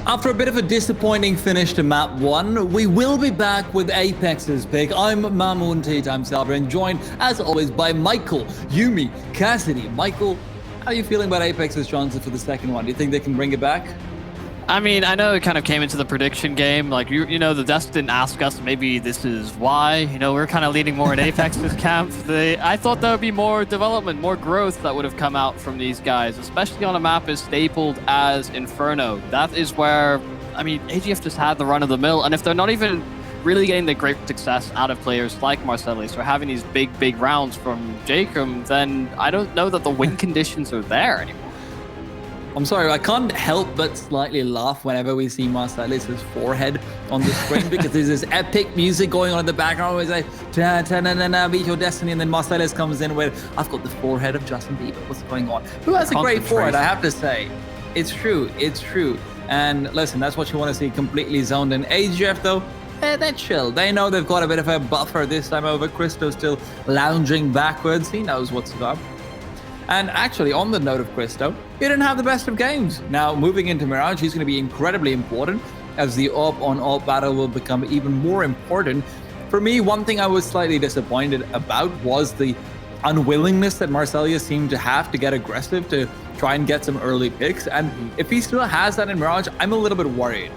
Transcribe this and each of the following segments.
After a bit of a disappointing finish to map 1, we will be back with Apex's pick. I'm Mamoon T-Time Salver and joined, as always, by Michael, Yumi, Cassidy. Michael, how are you feeling about Apex's chances for the second one? Do you think they can bring it back? I mean, I know it kind of came into the prediction game. Like, you know, the desk didn't ask us. Maybe this is why. You know, we're kind of leaning more in Apex's camp. I thought there would be more development, more growth that would have come out from these guys, especially on a map as stapled as Inferno. That is where, I mean, AGF just had the run of the mill. And if they're not even really getting the great success out of players like Marcellus or having these big rounds from Jacob, then I don't know that the win conditions are there anymore. I'm sorry, I can't help but slightly laugh whenever we see Marcellus's forehead on the screen because there's this epic music going on in the background. It's like, ta-ta-na-na-na, beat your destiny, and then Marcellus comes in with, I've got the forehead of Justin Bieber. What's going on? Who has a great forehead, I have to say. It's true. And listen, that's what you want to see, completely zoned in. AGF, though, they're chill. They know they've got a bit of a buffer this time over. Christo still lounging backwards. He knows what's up. And actually, on the note of Christo, he didn't have the best of games. Now, moving into Mirage, he's going to be incredibly important as the AWP-on-AWP battle will become even more important. For me, one thing I was slightly disappointed about was the unwillingness that Marcellus seemed to have to get aggressive to try and get some early picks. And if he still has that in Mirage, I'm a little bit worried.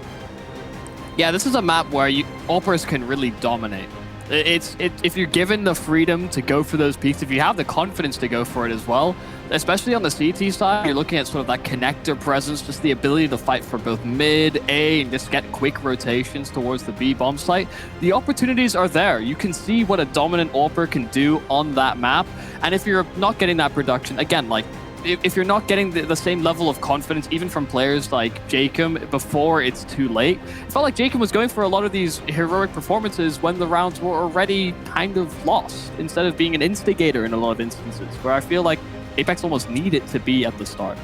Yeah, this is a map where AWPers can really dominate. If you're given the freedom to go for those peaks, if you have the confidence to go for it as well, especially on the CT side, you're looking at sort of that connector presence, just the ability to fight for both mid, A, and just get quick rotations towards the B bomb site. The opportunities are there. You can see what a dominant AWPer can do on that map. And if you're not getting that production, again, like, if you're not getting the same level of confidence, even from players like Jacob, before it's too late. It felt like Jacob was going for a lot of these heroic performances when the rounds were already kind of lost, instead of being an instigator in a lot of instances, where I feel like Apeks almost needed to be at the start.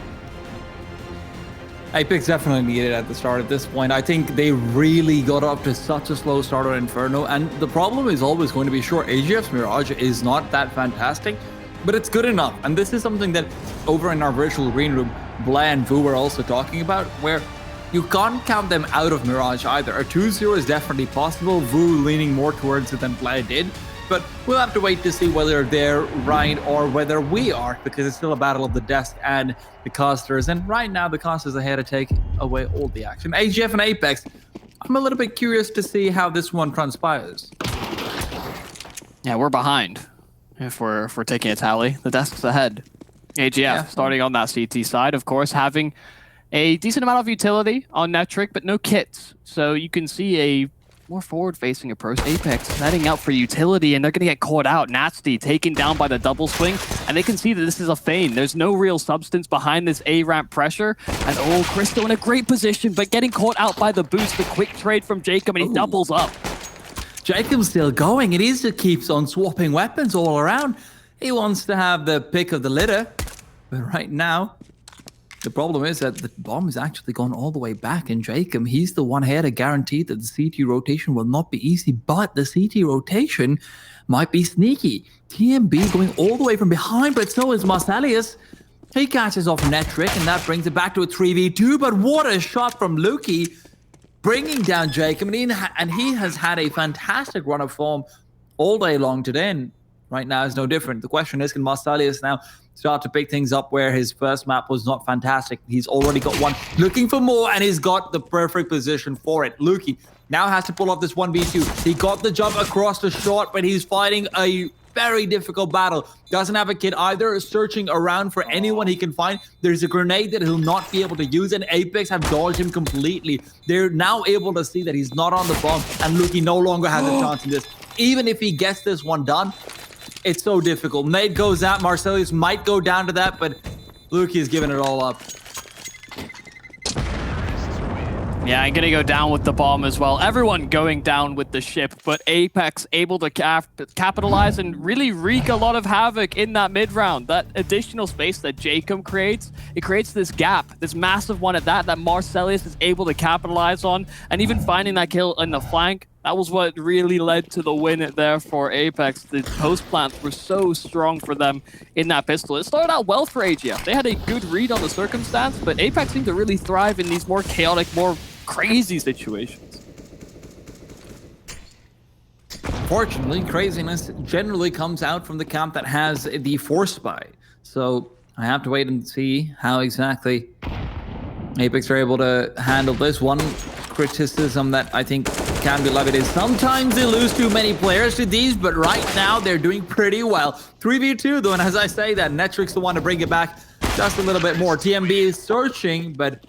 Apeks definitely needed at the start at this point. I think they really got up to such a slow start on Inferno, and the problem is always going to be, sure, AGF's Mirage is not that fantastic, but it's good enough. And this is something that over in our virtual green room, Blay and Vu were also talking about, where you can't count them out of Mirage either. A 2-0 is definitely possible, Vu leaning more towards it than Blay did, but we'll have to wait to see whether they're right or whether we are, because it's still a battle of the desk and the casters, and right now the casters are here to take away all the action. AGF and Apeks, I'm a little bit curious to see how this one transpires. Yeah, we're behind. If we're taking a tally, the desk's ahead. AGF starting on that CT side, of course, having a decent amount of utility on Netric, but no kits. So you can see a more forward-facing approach. Apeks setting out for utility, and they're going to get caught out. Nasty taken down by the double swing, and they can see that this is a feign. There's no real substance behind this A-ramp pressure. And oh, Christo in a great position, but getting caught out by the boost. The quick trade from Jacob, and he doubles up. Jacob's still going. It is just keeps on swapping weapons all around. He wants to have the pick of the litter. But right now, the problem is that the bomb has actually gone all the way back. And Jacob, he's the one here to guarantee that the CT rotation will not be easy. But the CT rotation might be sneaky. TMB going all the way from behind, but so is Marcellus. He catches off Netric, and that brings it back to a 3v2. But what a shot from Lukey, bringing down Jacob, and he has had a fantastic run of form all day long today, and right now is no different. The question is, can Marcellus now start to pick things up where his first map was not fantastic? He's already got one, looking for more, and he's got the perfect position for it. Lukey now has to pull off this 1v2. He got the jump across the short, but he's fighting a very difficult battle. Doesn't have a kid either, searching around for anyone he can find. There's a grenade that he'll not be able to use, and Apeks have dodged him completely. They're now able to see that he's not on the bomb, and Lukey no longer has a chance in this. Even if he gets this one done, it's so difficult. Nade goes out, Marcellus might go down to that, but Lukey is giving it all up. Yeah, I'm going to go down with the bomb as well. Everyone going down with the ship, but Apeks able to capitalize and really wreak a lot of havoc in that mid-round. That additional space that Jacob creates, it creates this gap, this massive one at that Marcellus is able to capitalize on, and even finding that kill in the flank. That was what really led to the win there for Apeks. The post plants were so strong for them in that pistol. It started out well for AGF. They had a good read on the circumstance, but Apeks seemed to really thrive in these more chaotic, more crazy situations. Fortunately, craziness generally comes out from the camp that has the force buy. So I have to wait and see how exactly Apeks are able to handle this. One criticism that I think can be levied is sometimes they lose too many players to these, but right now they're doing pretty well. 3v2 though, and as I say that, Netrik's the one to bring it back just a little bit more. TMB is searching, but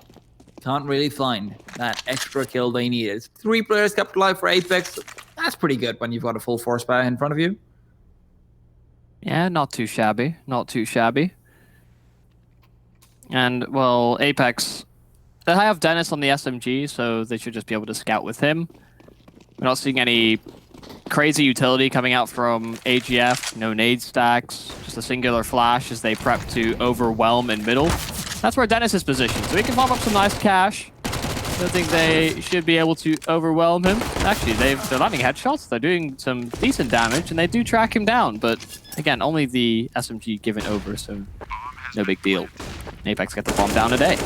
can't really find that extra kill they needed. 3 players kept alive for Apeks. That's pretty good when you've got a full force buy in front of you. Yeah, not too shabby. Not too shabby. And, well, Apeks, they have Dennis on the SMG, so they should just be able to scout with him. We're not seeing any crazy utility coming out from AGF. No nade stacks, just a singular flash as they prep to overwhelm in middle. That's where Dennis is positioned, so he can pop up some nice cash. I think they should be able to overwhelm him. Actually, they're landing headshots. They're doing some decent damage, and they do track him down. But again, only the SMG given over, so no big deal. Apeks get the bomb down today.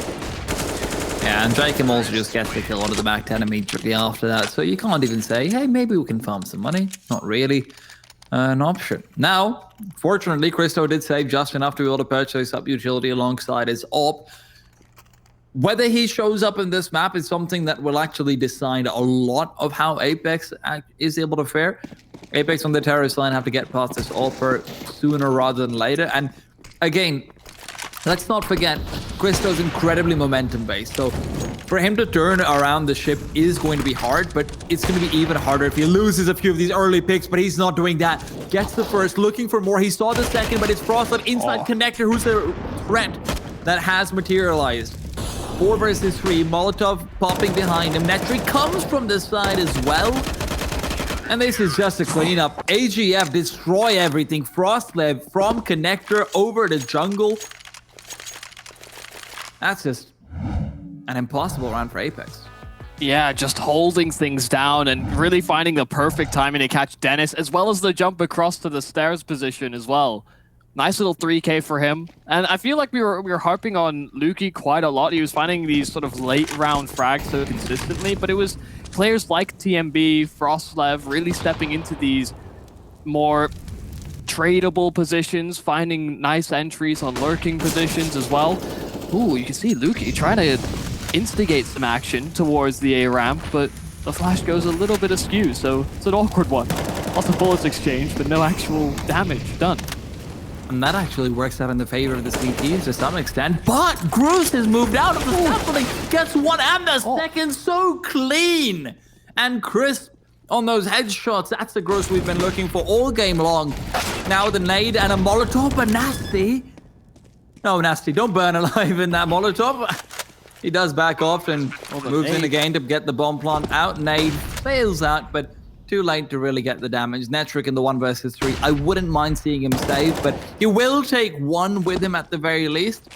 Yeah, and Jacob also just gets the kill out of the back 10 immediately after that. So you can't even say, hey, maybe we can farm some money. Not really an option. Now, fortunately, Christo did save just enough to be able to purchase up utility alongside his op. Whether he shows up in this map is something that will actually decide a lot of how Apeks is able to fare. Apeks on the terrorist line have to get past this offer sooner rather than later. And again, let's not forget, Christo's incredibly momentum-based. So for him to turn around the ship is going to be hard, but it's going to be even harder if he loses a few of these early picks, but he's not doing that. Gets the first, looking for more. He saw the second, but it's Frostlab inside connector, who's the threat that has materialized. 4 versus 3, Molotov popping behind him. Netrik comes from this side as well. And this is just a cleanup. AGF destroy everything. Frostlab from connector over to jungle. That's just an impossible round for Apeks. Yeah, just holding things down and really finding the perfect timing to catch Dennis, as well as the jump across to the stairs position as well. Nice little 3K for him. And I feel like we were harping on Lukey quite a lot. He was finding these sort of late round frags so consistently, but it was players like TMB, Frostlev really stepping into these more tradable positions, finding nice entries on lurking positions as well. Ooh, you can see Lukey trying to instigate some action towards the A ramp, but the flash goes a little bit askew, so it's an awkward one. Lots of bullets exchanged, but no actual damage done. And that actually works out in the favor of the CTs to some extent. But Groose has moved out of the scaffolding, gets one and the second so clean and crisp on those headshots. That's the Groose we've been looking for all game long. Now the nade and a Molotov, but Nasty. No, Nasty, don't burn alive in that Molotov. He does back off and moves in again to get the bomb plant out. Nade fails out, but too late to really get the damage. Netrik in the 1 versus 3. I wouldn't mind seeing him save, but he will take one with him at the very least.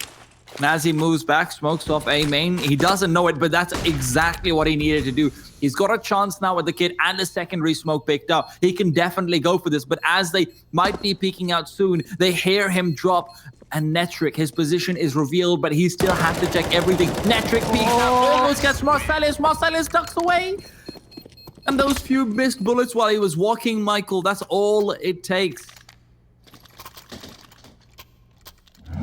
And as he moves back, smokes off A main. He doesn't know it, but that's exactly what he needed to do. He's got a chance now with the kid and the secondary smoke picked up. He can definitely go for this, but as they might be peeking out soon, they hear him drop. And Netrik, his position is revealed, but he still has to check everything. Netrik peeks out, almost gets Marcellus. Marcellus ducks away. And those few missed bullets while he was walking, Michael, that's all it takes.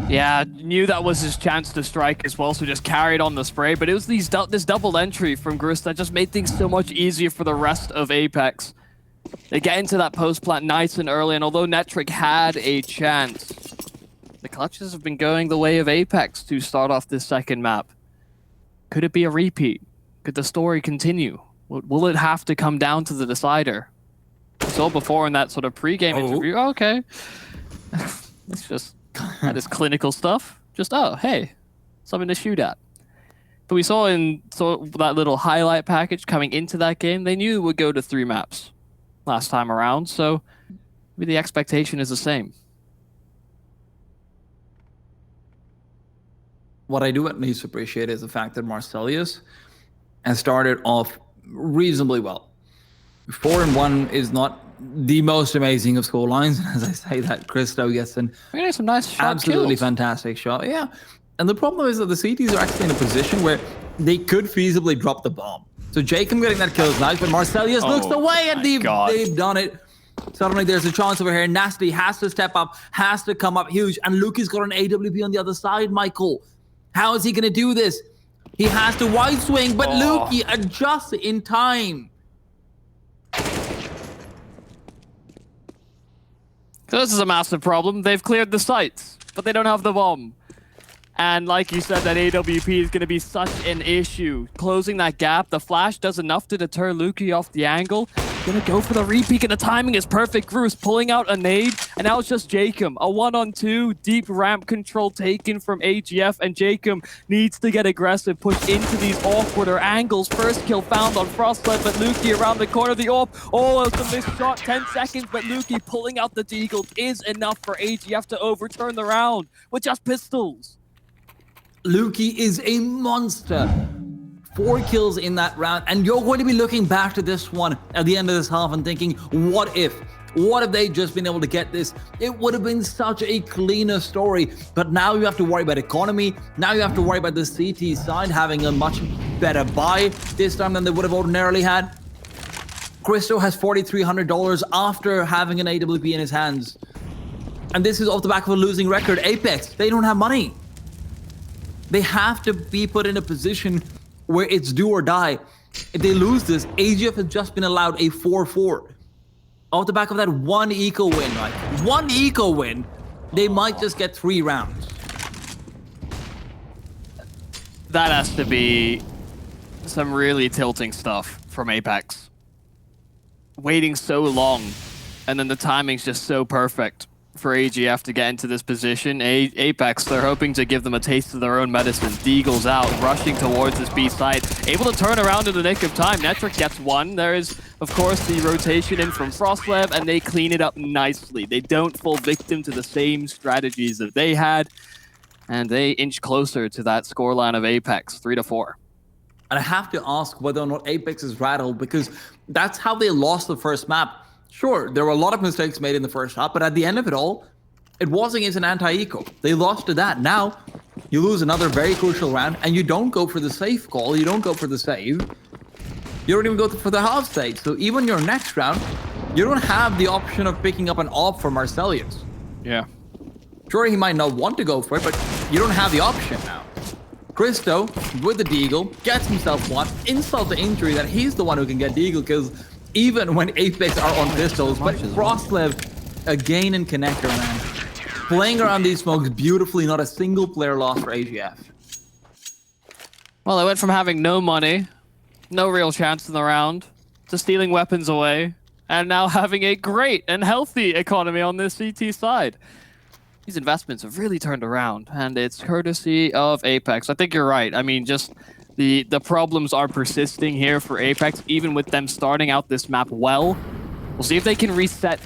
Yeah, knew that was his chance to strike as well, so just carried on the spray. But it was this double entry from Grus that just made things so much easier for the rest of Apeks. They get into that post plant nice and early, and although Netrik had a chance, the clutches have been going the way of Apeks to start off this second map. Could it be a repeat? Could the story continue? Will it have to come down to the decider? We saw before in that sort of pre-game interview. Oh, okay. It's just that is clinical stuff. Just, oh, hey, something to shoot at. But we saw in that little highlight package coming into that game, they knew it would go to 3 maps last time around, so maybe the expectation is the same. What I do at least appreciate is the fact that Marcellus has started off reasonably well. 4-1 is not the most amazing of score lines. As I say that, Christo gets an some nice shot absolutely kills. Fantastic shot. Yeah. And the problem is that the CTs are actually in a position where they could feasibly drop the bomb. So Jacob getting that kill is nice, but Marcelius looks away and they've done it. Suddenly there's a chance over here. Nasty has to step up, has to come up huge. And Luki's got an AWP on the other side, Michael. How is he going to do this? He has to wide swing, but Luki adjusts in time. So this is a massive problem. They've cleared the sites, but they don't have the bomb. And like you said, that AWP is going to be such an issue. Closing that gap, the flash does enough to deter Luki off the angle. Gonna go for the repeat, and the timing is perfect. Groose pulling out a nade, and now it's just Jacob. A 1-on-2, deep ramp control taken from AGF, and Jacob needs to get aggressive, push into these awkwarder angles. First kill found on Frostlet, but Luki around the corner of the AWP. Oh, it's a missed shot, 10 seconds, but Luki pulling out the deagle is enough for AGF to overturn the round with just pistols. Luki is a monster. 4 kills in that round, and you're going to be looking back to this one at the end of this half and thinking, what if they just been able to get this? It would have been such a cleaner story, but now you have to worry about economy. Now you have to worry about the CT side having a much better buy this time than they would have ordinarily had. Cristo has $4,300 after having an AWP in his hands, and this is off the back of a losing record. Apeks, they don't have money. They have to be put in a position where it's do or die. If they lose this, AGF has just been allowed a 4-4. Off the back of that one eco win, right? One eco win, they might just get 3 rounds. That has to be some really tilting stuff from Apeks. Waiting so long, and then the timing's just so perfect for AGF to get into this position. Apeks, they're hoping to give them a taste of their own medicine. Deagle's out, rushing towards this B site, able to turn around in the nick of time. Netric gets one. There is, of course, the rotation in from Frostlev, and they clean it up nicely. They don't fall victim to the same strategies that they had, and they inch closer to that scoreline of Apeks, 3-4. And I have to ask whether or not Apeks is rattled, because that's how they lost the first map. Sure, there were a lot of mistakes made in the first half, but at the end of it all, it was against an anti-eco. They lost to that. Now, you lose another very crucial round, and you don't go for the safe call. You don't go for the save. You don't even go for the half stage. So even your next round, you don't have the option of picking up an AWP for Marcelius. Yeah. Sure, he might not want to go for it, but you don't have the option now. Cristo, with the deagle, gets himself one. Insult to injury that he's the one who can get deagle kills, even when Apeks are on pistols. But Frostlev, again in connector, man. Playing around these smokes beautifully, not a single player lost for AGF. Well, they went from having no money, no real chance in the round, to stealing weapons away, and now having a great and healthy economy on this CT side. These investments have really turned around, and it's courtesy of Apeks. I think you're right. I mean, just the problems are persisting here for Apeks, even with them starting out this map well. We'll see if they can reset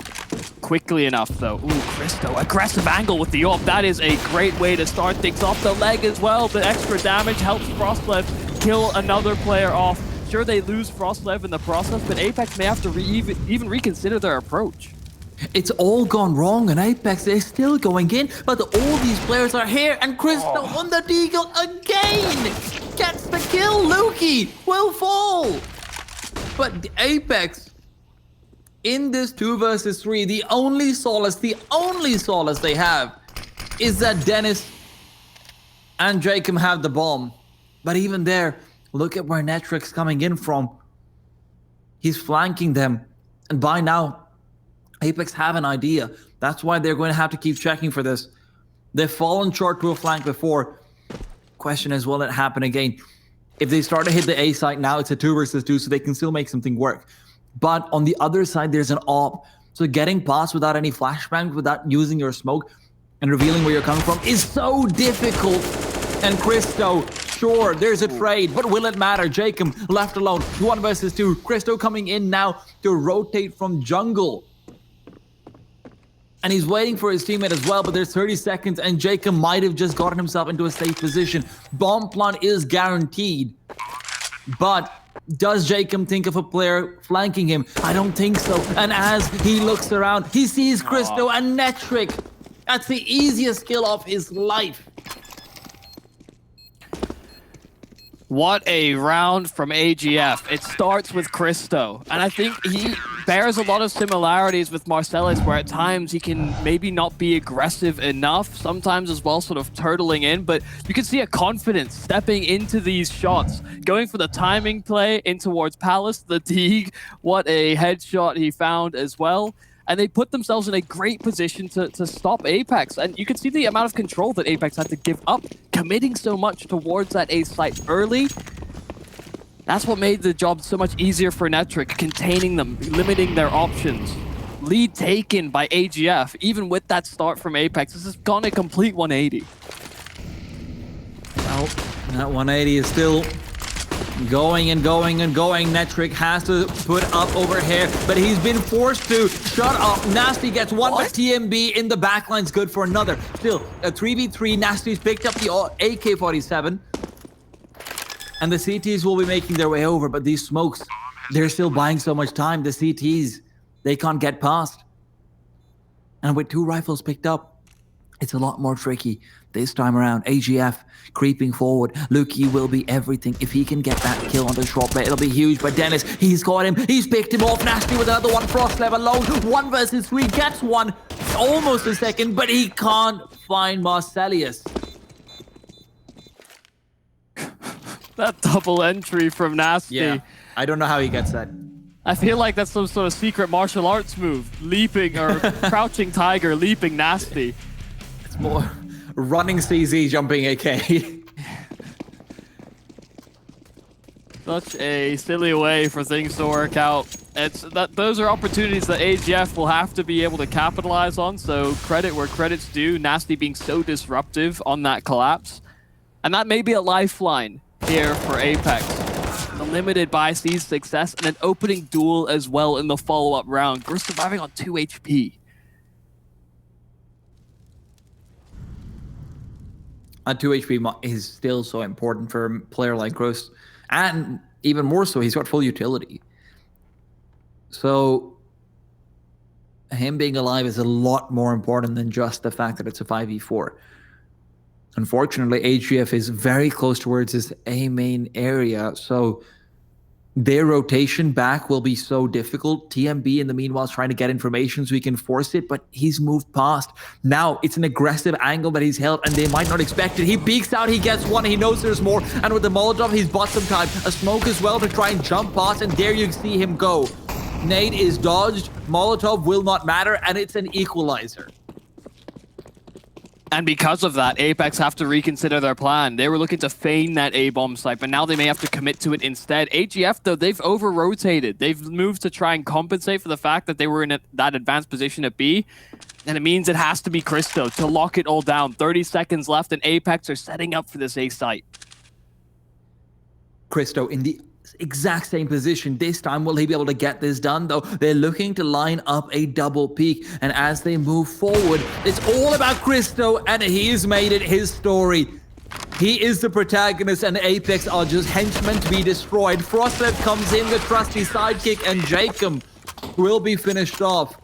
quickly enough, though. Ooh, Cristo, aggressive angle with the AWP. That is a great way to start things off. The leg as well. The extra damage helps Frostlev kill another player off. Sure, they lose Frostlev in the process, but Apeks may have to even reconsider their approach. It's all gone wrong in Apeks. They're still going in, but all these players are here, and Cristo on the deagle again gets the kill. Luki will fall. But the Apeks, in this 2 versus 3, the only solace they have is that Dennis and Jacob have the bomb. But even there, look at where Netric's coming in from. He's flanking them, and by now, Apeks have an idea. That's why they're going to have to keep checking for this. They've fallen short to a flank before. Question is, will it happen again? If they start to hit the A site now, it's a 2 versus 2, so they can still make something work. But on the other side, there's an AWP. So getting past without any flashbangs, without using your smoke and revealing where you're coming from is so difficult. And Cristo, sure, there's a trade, but will it matter? Jacob left alone, 1 versus 2. Cristo coming in now to rotate from jungle. And he's waiting for his teammate as well, but there's 30 seconds, and Jacob might have just gotten himself into a safe position. Bomb plant is guaranteed. But does Jacob think of a player flanking him? I don't think so. And as he looks around, he sees Cristo and Netric. That's the easiest kill of his life. What a round from AGF. It starts with Cristo, and I think he bears a lot of similarities with Marcellus, where at times he can maybe not be aggressive enough, sometimes as well sort of turtling in, but you can see a confidence stepping into these shots, going for the timing play in towards Palace, the Deeg. What a headshot he found as well. And they put themselves in a great position to stop Apeks. And you can see the amount of control that Apeks had to give up, committing so much towards that A site early. That's what made the job so much easier for Netric, containing them, limiting their options. Lead taken by AGF, even with that start from Apeks. This has gone a complete 180. Well, that 180 is still going and going and going. Netric has to put up over here, but he's been forced to shut up. Nasty gets one, but TMB in the backline's good for another. Still, a 3v3. Nasty's picked up the AK-47. And the CTs will be making their way over, but these smokes, they're still buying so much time. The CTs, they can't get past. And with 2 rifles picked up, it's a lot more tricky this time around. AGF creeping forward. Luki will be everything. If he can get that kill on the short bet, it'll be huge. But Dennis, he's got him. He's picked him off. Nasty with another one. Frostlev alone. 1 versus 3. Gets one. Almost a second, but he can't find Marcellus. That double entry from Nasty. Yeah, I don't know how he gets that. I feel like that's some sort of secret martial arts move. Leaping or crouching tiger, leaping Nasty. It's more running CZ, jumping AK. Such a silly way for things to work out. Those are opportunities that AGF will have to be able to capitalize on, so credit where credit's due. Nasty being so disruptive on that collapse. And that may be a lifeline here for Apeks. The limited by C's success and an opening duel as well in the follow-up round. We're surviving on 2 HP. At 2 HP is still so important for a player like Gross. And even more so, he's got full utility. So him being alive is a lot more important than just the fact that it's a 5v4. Unfortunately, AGF is very close towards his A main area, so their rotation back will be so difficult. TMB, in the meanwhile, is trying to get information so he can force it, but he's moved past. Now, it's an aggressive angle that he's held, and they might not expect it. He peeks out, he gets one, he knows there's more, and with the Molotov, he's bought some time. A smoke as well to try and jump past, and there you see him go. Nade is dodged, Molotov will not matter, and it's an equalizer. And because of that, Apeks have to reconsider their plan. They were looking to feign that A-bomb site, but now they may have to commit to it instead. AGF, though, they've over-rotated. They've moved to try and compensate for the fact that they were in that advanced position at B. And it means it has to be Cristo to lock it all down. 30 seconds left, and Apeks are setting up for this A site. Cristo in the exact same position. This time, will he be able to get this done, though? They're looking to line up a double peak, and as they move forward, it's all about Cristo, and he's made it his story. He is the protagonist, and Apeks are just henchmen to be destroyed. Frostlev comes in, the trusty sidekick, and Jacob will be finished off.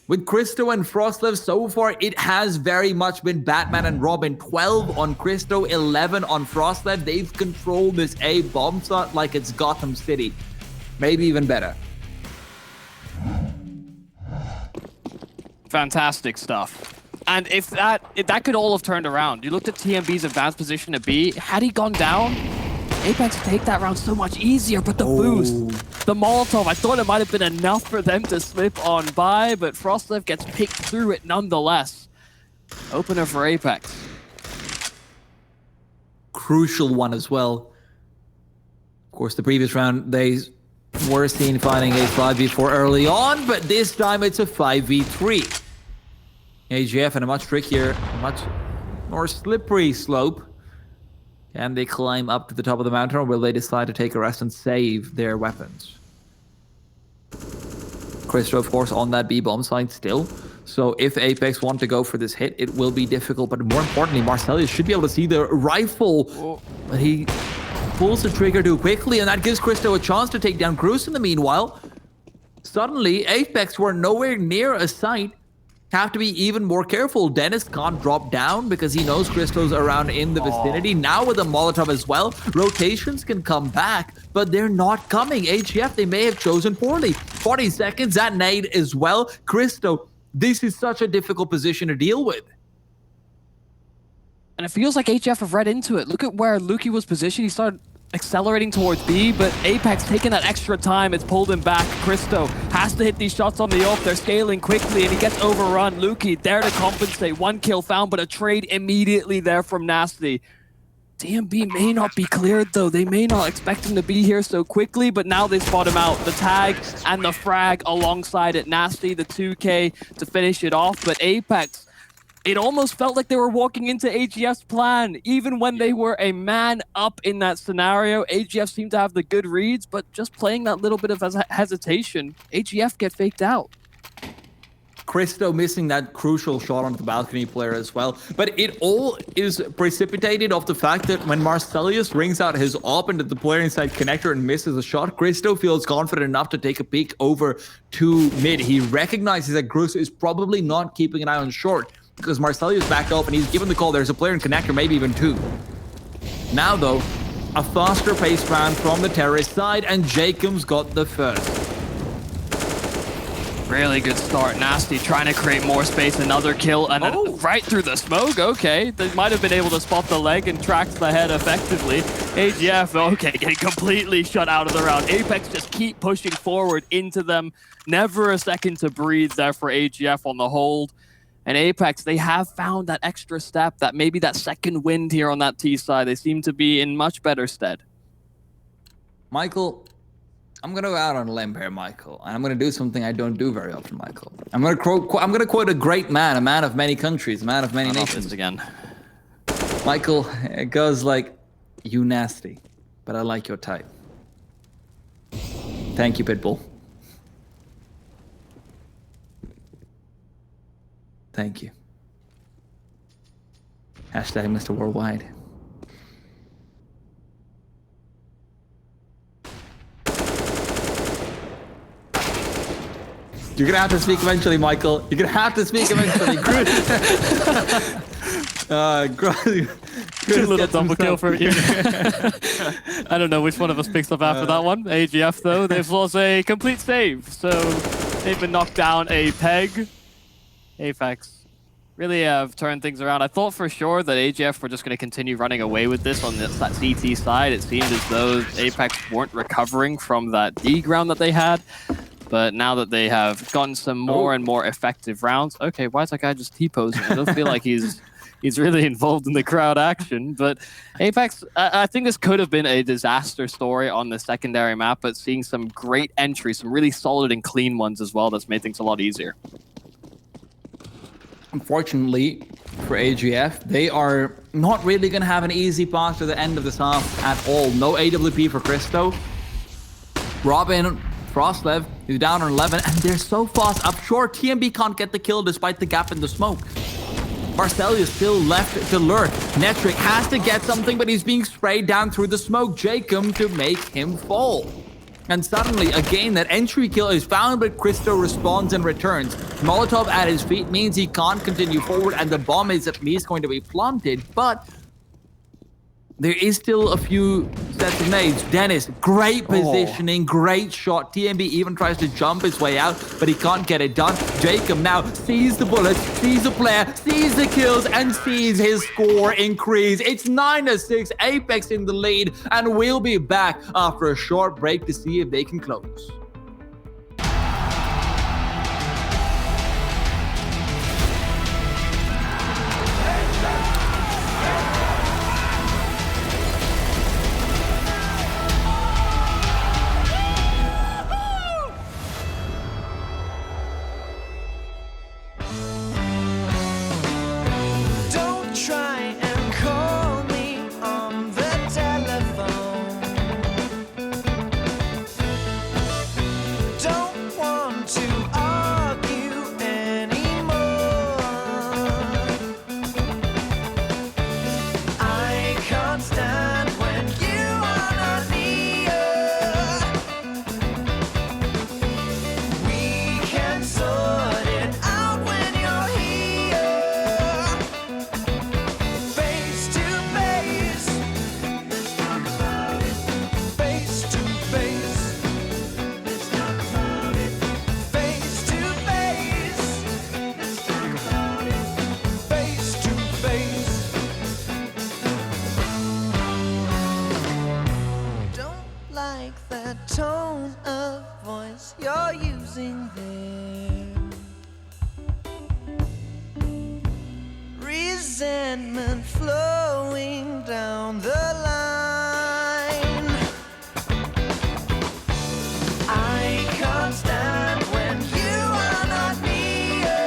With Cristo and Frostlev, so far, it has very much been Batman and Robin. 12 on Cristo, 11 on Frostlev. They've controlled this A bomb site like it's Gotham City. Maybe even better. Fantastic stuff. And if that could all have turned around. You looked at TMB's advanced position at B. Had he gone down, Apeks take that round so much easier, but the boost, the Molotov, I thought it might have been enough for them to slip on by, but Frostlev gets picked through it nonetheless. Opener for Apeks. Crucial one as well. Of course, the previous round, they were seen fighting a 5v4 early on, but this time it's a 5v3. AGF in a much trickier, much more slippery slope. Can they climb up to the top of the mountain, or will they decide to take a rest and save their weapons? Cristo, of course, on that B-bomb site still. So if Apeks want to go for this hit, it will be difficult. But more importantly, Marcellus should be able to see the rifle. But he pulls the trigger too quickly, and that gives Cristo a chance to take down Cruz in the meanwhile. Suddenly, Apeks were nowhere near a site. have to be even more careful. Dennis can't drop down because he knows Cristo's around in the vicinity. Now with the Molotov as well, rotations can come back, but they're not coming. AGF, they may have chosen poorly. 40 seconds, that nade as well. Cristo, this is such a difficult position to deal with. And it feels like AGF have read into it. Look at where Lukey was positioned. He started accelerating towards B, but Apeks taking that extra time. It's pulled him back. Cristo has to hit these shots on the off. They're scaling quickly, and he gets overrun. Lukey there to compensate. 1 kill found, but a trade immediately there from Nasty. DMB may not be cleared, though. They may not expect him to be here so quickly, but now they spot him out. The tag and the frag alongside it. Nasty, the 2K to finish it off, but Apeks, it almost felt like they were walking into AGF's plan. Even when they were a man up in that scenario, AGF seemed to have the good reads, but just playing that little bit of hesitation, AGF get faked out. Cristo missing that crucial shot onto the balcony player as well. But it all is precipitated off the fact that when Marcelius rings out his op into the player inside connector and misses a shot, Cristo feels confident enough to take a peek over to mid. He recognizes that Grus is probably not keeping an eye on short, because Marcelius backed up and he's given the call. There's a player in connector, maybe even 2. Now though, a faster pace round from the terrorist side, and Jacob's got the first. Really good start. Nasty trying to create more space. Another kill, and right through the smoke. Okay, they might have been able to spot the leg and track the head effectively. AGF, okay, getting completely shut out of the round. Apeks just keep pushing forward into them. Never a second to breathe there for AGF on the hold. And Apeks, they have found that extra step, that maybe that second wind here on that T side. They seem to be in much better stead. Michael, I'm going to go out on a limb here, Michael. And I'm going to do something I don't do very often, Michael. I'm going to quote a great man, a man of many countries, a man of many nations. Again. Michael, it goes like, you nasty, but I like your type. Thank you, Pitbull. Thank you. Hashtag Mr. Worldwide. You're gonna have to speak eventually, Michael. You're gonna have to speak eventually. Good little double kill for you. I don't know which one of us picks up after that one. AGF, though, they've lost a complete save. So they've been knocked down a peg. Apeks really have turned things around. I thought for sure that AGF were just going to continue running away with this on that CT side. It seemed as though Apeks weren't recovering from that D ground that they had. But now that they have gotten some more and more effective rounds... Okay, why is that guy just T-posing? I don't feel like he's really involved in the crowd action. But Apeks, I think this could have been a disaster story on the secondary map, but seeing some great entries, some really solid and clean ones as well, that's made things a lot easier. Unfortunately for AGF, they are not really going to have an easy path to the end of this half at all. No AWP for Cristo. Robin, Frostlev is down on 11, and they're so fast up short. TMB can't get the kill despite the gap in the smoke. Marcel is still left to lurk. Netric has to get something, but he's being sprayed down through the smoke. Jacob to make him fall. And suddenly, again, that entry kill is found, but Cristo responds and returns. Molotov at his feet means he can't continue forward, and the bomb is at least going to be planted, but there is still a few sets of nades. Dennis, great positioning, great shot. TMB even tries to jump his way out, but he can't get it done. Jacob now sees the bullets, sees the player, sees the kills, and sees his score increase. It's 9-6, Apeks in the lead, and we'll be back after a short break to see if they can close. flowing down the line. I can't stand when you are not near.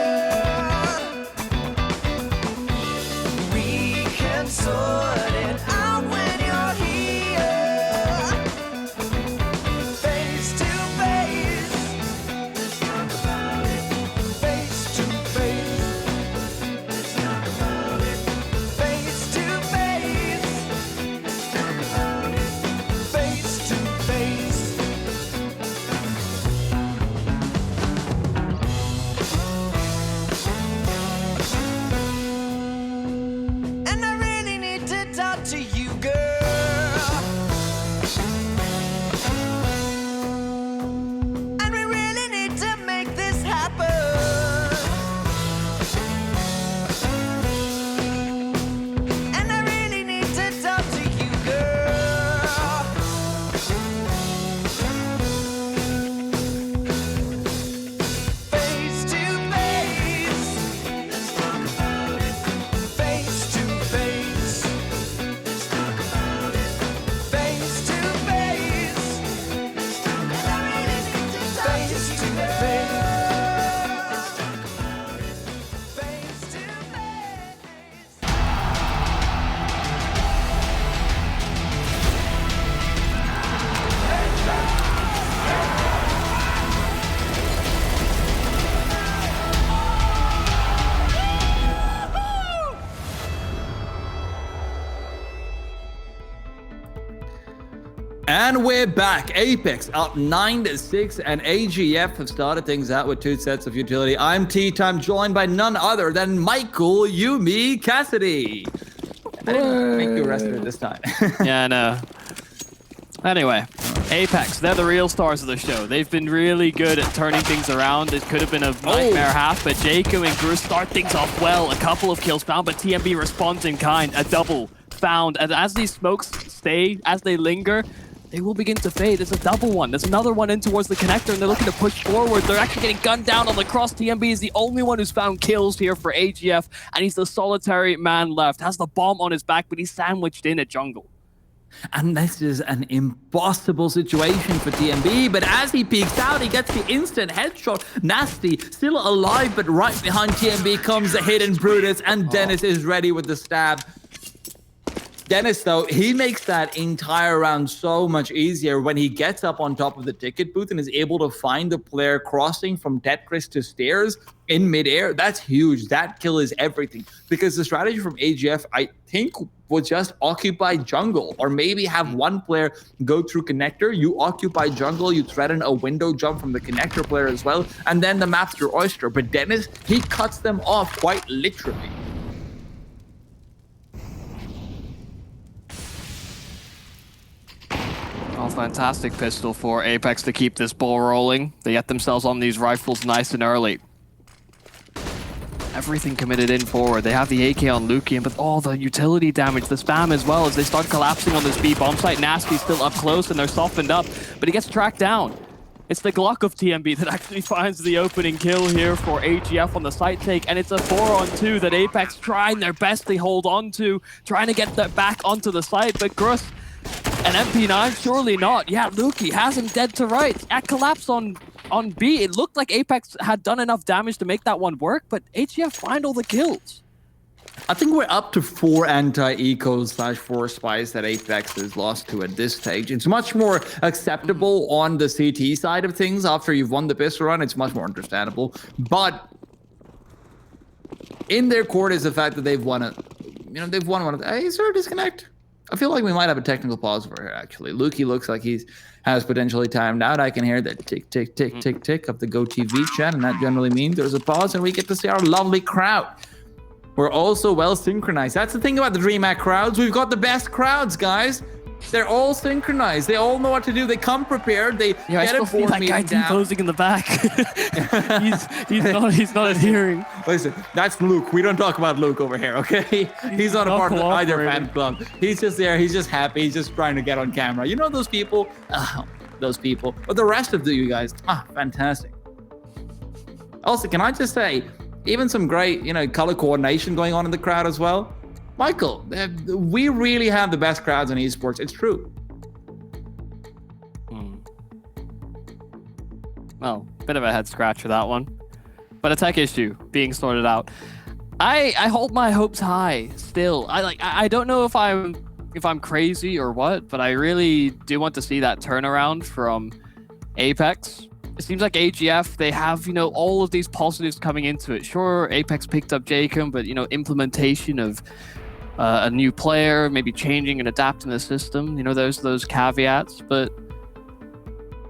We can sort it out when you're here. Face to face. Let's talk about it. Face to face. Let's talk about it. Face to face. Let's talk about it. Face to face. And I really need to talk to you, girl. And we really need to make this happen. And I really need to talk to you, girl. Face to face. Let's talk about it. Face to face. Let's talk about it. Face to face. Let's talk about it. And I really need to talk to you, girl. Let's talk about it. Face to face. And we're back. Apeks up 9-6, and AGF have started things out with 2 sets of utility. I'm T-Time, joined by none other than Michael Yumi Cassidy. I didn't make you arrested this time. Yeah, I know. Anyway, Apeks, they're the real stars of the show. They've been really good at turning things around. It could have been a nightmare half, but Jacob and Grus start things off well. A couple of kills found, but TMB responds in kind. A double found. And as these smokes stay, as they linger, they will begin to fade. There's a double one. There's another one in towards the connector, and they're looking to push forward. They're actually getting gunned down on the cross. TMB is the only one who's found kills here for AGF, and he's the solitary man left. Has the bomb on his back, but he's sandwiched in a jungle. And this is an impossible situation for TMB, but as he peeks out, he gets the instant headshot. Nasty, still alive, but right behind TMB comes the hidden Brutus, and Dennis is ready with the stab. Dennis, though, he makes that entire round so much easier when he gets up on top of the ticket booth and is able to find the player crossing from Tetris to stairs in midair. That's huge. That kill is everything. Because the strategy from AGF, I think, was just occupy jungle, or maybe have one player go through connector. You occupy jungle, you threaten a window jump from the connector player as well, and then the map's your oyster. But Dennis, he cuts them off quite literally. Oh, fantastic pistol for Apeks to keep this ball rolling. They get themselves on these rifles nice and early. Everything committed in forward. They have the AK on Lukian, but all the utility damage, the spam as well, as they start collapsing on this B bomb site. Nasty's still up close and they're softened up, but he gets tracked down. It's the Glock of TMB that actually finds the opening kill here for AGF on the site take, and it's a 4-on-2 that Apeks trying their best to hold on to, trying to get that back onto the site, but Grus, an MP9, surely not. Yeah, Luki has him dead to rights. At collapse on B, it looked like Apeks had done enough damage to make that one work, but AGF find all the kills. I think we're up to 4 anti-ecos/4 spies that Apeks has lost to at this stage. It's much more acceptable on the CT side of things. After you've won the pistol run, it's much more understandable. But in their court is the fact that they've won it. You know, they've won one of the... Hey, is there a disconnect? I feel like we might have a technical pause for here, actually. Luki looks like has potentially timed out. I can hear that tick, tick, tick, tick, tick of the GoTV chat, and that generally means there's a pause and we get to see our lovely crowd. We're also well synchronized. That's the thing about the DreamHack crowds. We've got the best crowds, guys. They're all synchronized. They all know what to do. They come prepared. They get a board meeting that guy down. closing in the back. he's not adhering. Listen, that's Luke. We don't talk about Luke over here, okay? He's not a part of either fan club. He's just there. He's just happy. He's just trying to get on camera. You know those people? Those people. But the rest of you guys, fantastic. Also, can I just say, even some great, color coordination going on in the crowd as well. Michael, we really have the best crowds in esports. It's true. Well, bit of a head scratcher that one, but a tech issue being sorted out. I hold my hopes high still. I don't know if I'm crazy or what, but I really do want to see that turnaround from Apeks. It seems like AGF, they have, all of these positives coming into it. Sure, Apeks picked up Jacob, but, implementation of a new player, maybe changing and adapting the system, those caveats. But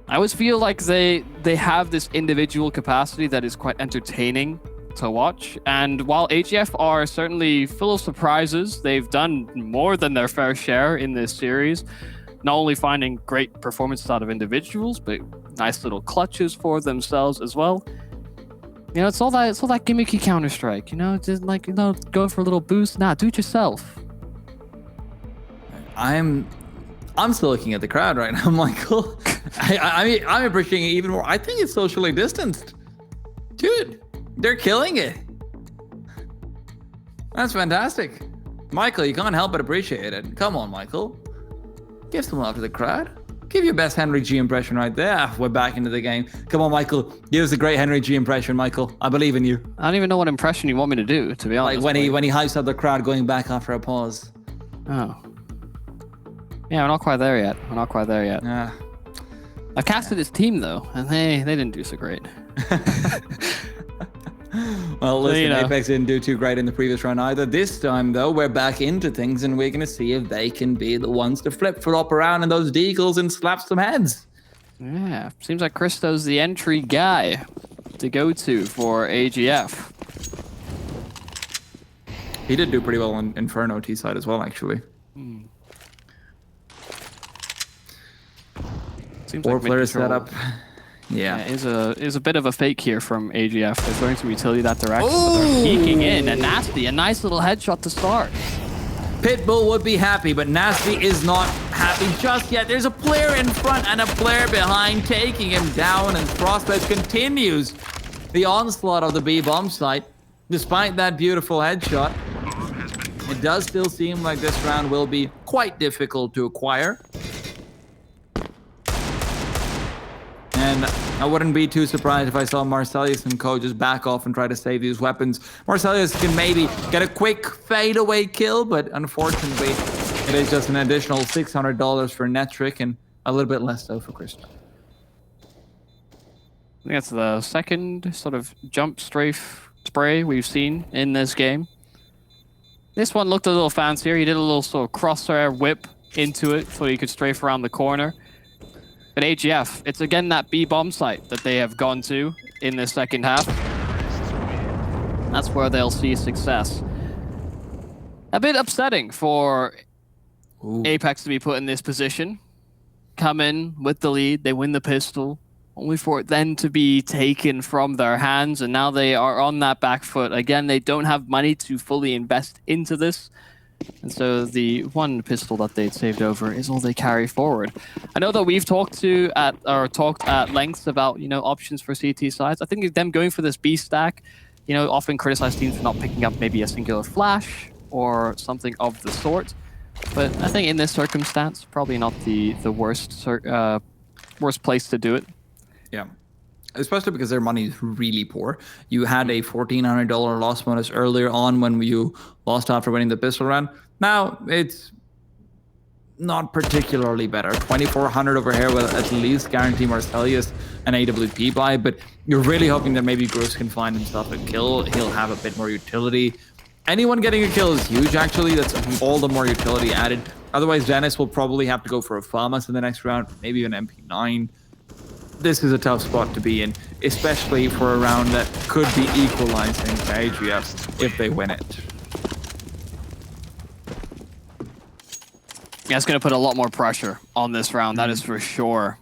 I always feel like they have this individual capacity that is quite entertaining to watch. And while AGF are certainly full of surprises, they've done more than their fair share in this series. Not only finding great performances out of individuals, but nice little clutches for themselves as well. It's all that gimmicky Counter-Strike, just go for a little boost. Nah, do it yourself. I'm still looking at the crowd right now, Michael. I'm appreciating it even more. I think it's socially distanced. Dude, they're killing it. That's fantastic. Michael, you can't help but appreciate it. Come on, Michael. Give some love to the crowd. Give your best Henry G impression right there. We're back into the game. Come on, Michael. Give us a great Henry G impression, Michael. I believe in you. I don't even know what impression you want me to do, to be honest. Like when he hypes up the crowd going back after a pause. Oh. Yeah, we're not quite there yet. Yeah. I've casted his team, though, and they didn't do so great. Well, listen, Apeks didn't do too great in the previous round either. This time, though, we're back into things, and we're going to see if they can be the ones to flip-flop around in those deagles and slap some heads. Yeah, seems like Christo's the entry guy to go to for AGF. He did do pretty well on Inferno T-side as well, actually. Seems Four like player mid-control. setup. Yeah. Is a bit of a fake here from AGF. They're throwing some utility that direction. But they're peeking in, and Nasty, a nice little headshot to start. Pitbull would be happy, but Nasty is not happy just yet. There's a player in front and a player behind, taking him down, and Frostbite continues the onslaught of the B-bomb site. Despite that beautiful headshot, it does still seem like this round will be quite difficult to acquire. And I wouldn't be too surprised if I saw Marcellus and co just back off and try to save these weapons. Marcellus can maybe get a quick fadeaway kill, but unfortunately, it is just an additional $600 for Netric and a little bit less so for Christo. I think that's the second sort of jump strafe spray we've seen in this game. This one looked a little fancier. He did a little sort of crosshair whip into it so he could strafe around the corner. But AGF, it's again that B-bomb site that they have gone to in the second half. That's where they'll see success. A bit upsetting for Apeks to be put in this position. Come in with the lead, they win the pistol, only for it then to be taken from their hands, and now they are on that back foot. Again, they don't have money to fully invest into this. And so the one pistol that they'd saved over is all they carry forward. I know that we've talked at length about, options for CT sides. I think them going for this B stack, often criticize teams for not picking up maybe a singular flash or something of the sort. But I think in this circumstance, probably not the worst place to do it. Yeah. Especially because their money is really poor. You had a $1,400 loss bonus earlier on when you lost after winning the pistol round. Now it's not particularly better. 2,400 over here will at least guarantee Marcellus an AWP buy, but you're really hoping that maybe Gross can find himself a kill. He'll have a bit more utility. Anyone getting a kill is huge, actually. That's all the more utility added. Otherwise, Dennis will probably have to go for a FAMAS in the next round, maybe an MP9. This is a tough spot to be in, especially for a round that could be equalizing for AGF if they win it. Yeah, it's going to put a lot more pressure on this round, that is for sure.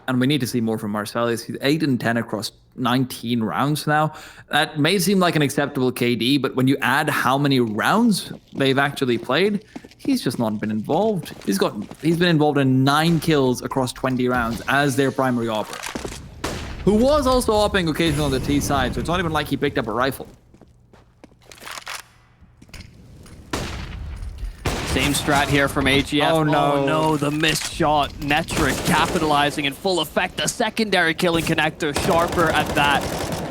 And we need to see more from Marcellus. He's 8 and 10 across 19 rounds now. That may seem like an acceptable KD, but when you add how many rounds they've actually played, he's just not been involved. He's been involved in 9 kills across 20 rounds as their primary operator, who was also opping occasionally on the T side, so it's not even like he picked up a rifle. Same strat here from AGF. Oh, no. Oh no, the missed shot. Netric capitalizing in full effect. The secondary killing connector, sharper at that.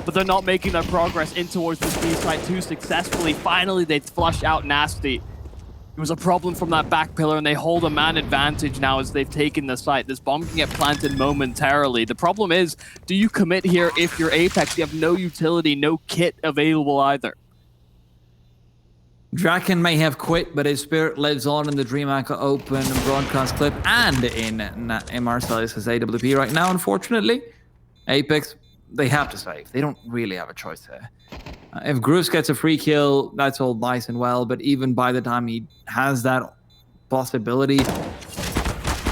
But they're not making their progress in towards this B site too successfully. Finally, they flush out Nasty. It was a problem from that back pillar, and they hold a man advantage now as they've taken the site. This bomb can get planted momentarily. The problem is, do you commit here if you're Apeks? You have no utility, no kit available either. Draken may have quit, but his spirit lives on in the DreamHack Open broadcast clip and in Marcellus' AWP right now, unfortunately. Apeks, they have to save. They don't really have a choice there. If Grus gets a free kill, that's all nice and well, but even by the time he has that possibility,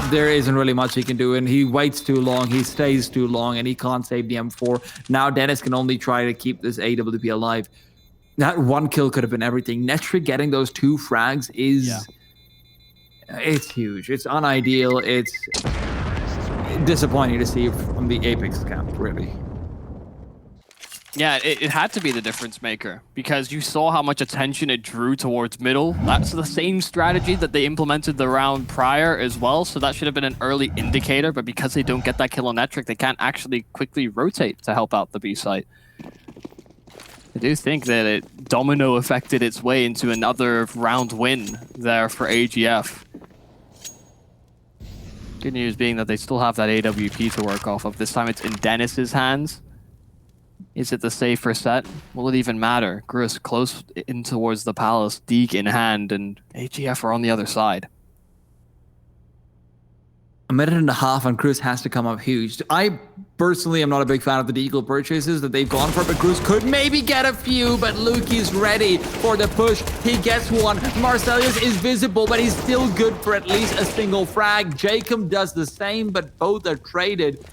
there isn't really much he can do, and he waits too long, he stays too long, and he can't save the M4. Now Dennis can only try to keep this AWP alive. That one kill could have been everything. Netric getting those 2 frags is... It's huge. It's unideal. It's disappointing to see from the Apeks camp, really. Yeah, it had to be the difference maker because you saw how much attention it drew towards middle. That's the same strategy that they implemented the round prior as well, so that should have been an early indicator, but because they don't get that kill on Netric, they can't actually quickly rotate to help out the B site. I do think that it domino affected its way into another round win there for AGF. Good news being that they still have that AWP to work off of. This time it's in Dennis's hands. Is it the safer set? Will it even matter? Grus close in towards the palace, Deke in hand, and AGF are on the other side. A minute and a half and Grus has to come up huge. I personally am not a big fan of the deagle purchases that they've gone for, but Grus could maybe get a few, but Lukey's ready for the push. He gets one. Marcellus is visible, but he's still good for at least a single frag. Jacob does the same, but both are traded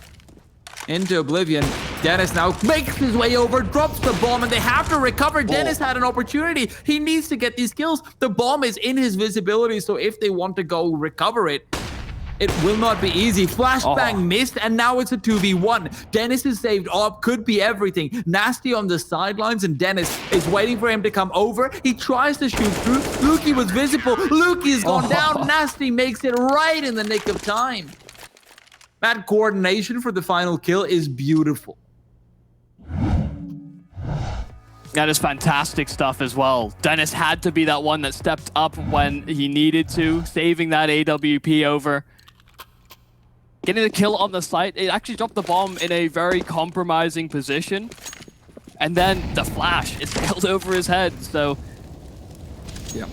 into oblivion. Dennis now makes his way over, drops the bomb, and they have to recover. Dennis had an opportunity. He needs to get these kills. The bomb is in his visibility, so if they want to go recover it, it will not be easy. Flashbang missed, and now it's a 2v1. Dennis is saved up, could be everything. Nasty on the sidelines, and Dennis is waiting for him to come over. He tries to shoot through. Lukey was visible. Lukey's gone down. Nasty makes it right in the nick of time. That coordination for the final kill is beautiful. That is fantastic stuff as well. Dennis had to be that one that stepped up when he needed to, saving that AWP over. Getting the kill on the site, it actually dropped the bomb in a very compromising position. And then the flash, it sailed over his head, so... Yeah,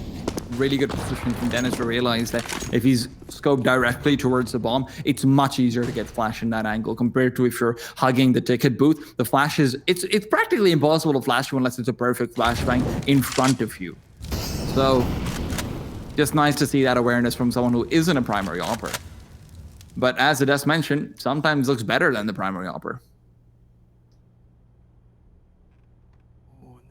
really good position from Dennis to realize that if he's scoped directly towards the bomb, it's much easier to get flash in that angle compared to if you're hugging the ticket booth. The flash is, it's practically impossible to flash you unless it's a perfect flashbang in front of you. So, just nice to see that awareness from someone who isn't a primary opper. But as Ades mentioned, sometimes looks better than the primary opper.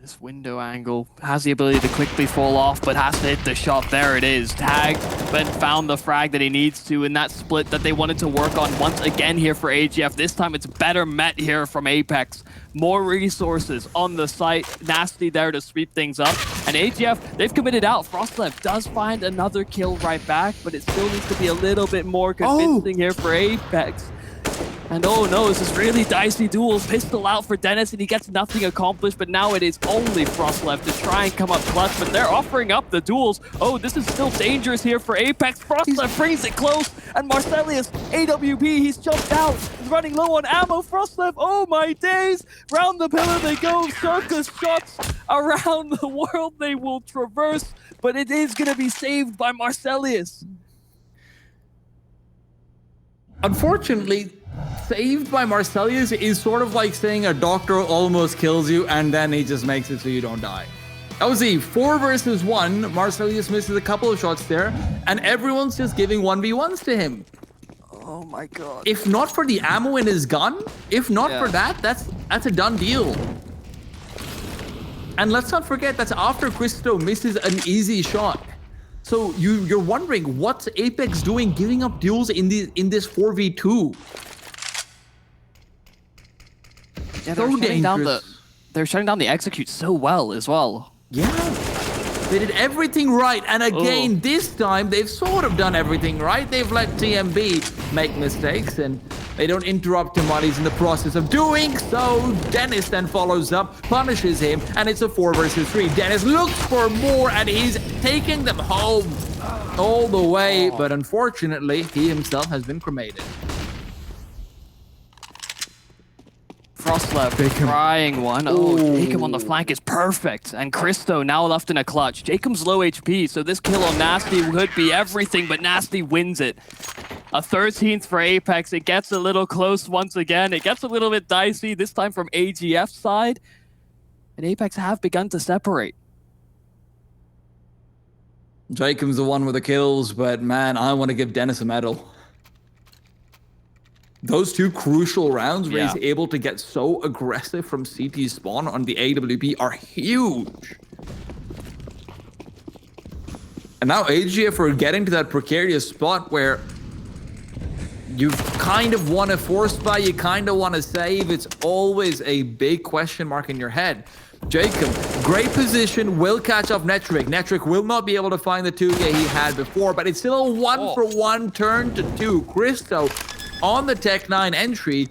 This window angle has the ability to quickly fall off, but has to hit the shot. There it is. Tagged, but found the frag that he needs to in that split that they wanted to work on once again here for AGF. This time it's better met here from Apeks. More resources on the site. Nasty there to sweep things up. And AGF, they've committed out. Frostlev does find another kill right back, but it still needs to be a little bit more convincing here for Apeks. And oh no, this is really dicey duel. Pistol out for Dennis and he gets nothing accomplished, but now it is only Frost left to try and come up clutch, but they're offering up the duels. Oh, this is still dangerous here for Apeks. Frost left brings it close, and Marcellus, AWP, he's jumped out. He's running low on ammo. Frost left, oh my days. Round the pillar they go, circus shots around the world they will traverse, but it is gonna be saved by Marcellus. Unfortunately, saved by Marcellus is sort of like saying a doctor almost kills you and then he just makes it so you don't die. That was a 4 versus 1. Marcellus misses a couple of shots there, and everyone's just giving 1v1s to him. Oh my god. If not for the ammo in his gun, if not for that, that's a done deal. And let's not forget, that's after Christo misses an easy shot. So you're wondering, what's Apeks doing giving up duels in this 4v2? Yeah, they're shutting down the execute so well as well. Yeah. They did everything right, and again, this time, they've sort of done everything right. They've let TMB make mistakes, and they don't interrupt him while he's in the process of doing so. Dennis then follows up, punishes him, and it's a 4 versus 3. Dennis looks for more, and he's taking them home all the way, but unfortunately, he himself has been cremated. Frostlev trying one. Oh, Jacob on the flank is perfect. And Christo now left in a clutch. Jacob's low HP, so this kill on Nasty could be everything, but Nasty wins it. A 13th for Apeks. It gets a little close once again. It gets a little bit dicey, this time from AGF's side. And Apeks have begun to separate. Jacob's the one with the kills, but man, I want to give Dennis a medal. Those 2 crucial rounds where he's able to get so aggressive from CT spawn on the AWP are huge. And now AGF are getting to that precarious spot where you kind of want to force buy, you kind of want to save. It's always a big question mark in your head. Jacob, great position, will catch off Netric. Netric will not be able to find the 2K he had before, but it's still a 1-for-1 turn to 2. Christo on the Tech 9 entry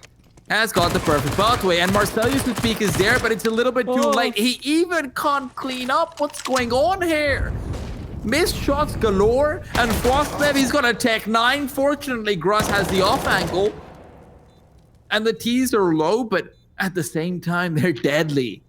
has got the perfect pathway, and Marcelius' peak is there, but it's a little bit too late. He even can't clean up what's going on here. Missed shots galore, and Frostlev, he's got a Tech 9. Fortunately, Gruss has the off angle, and the T's are low, but at the same time, they're deadly.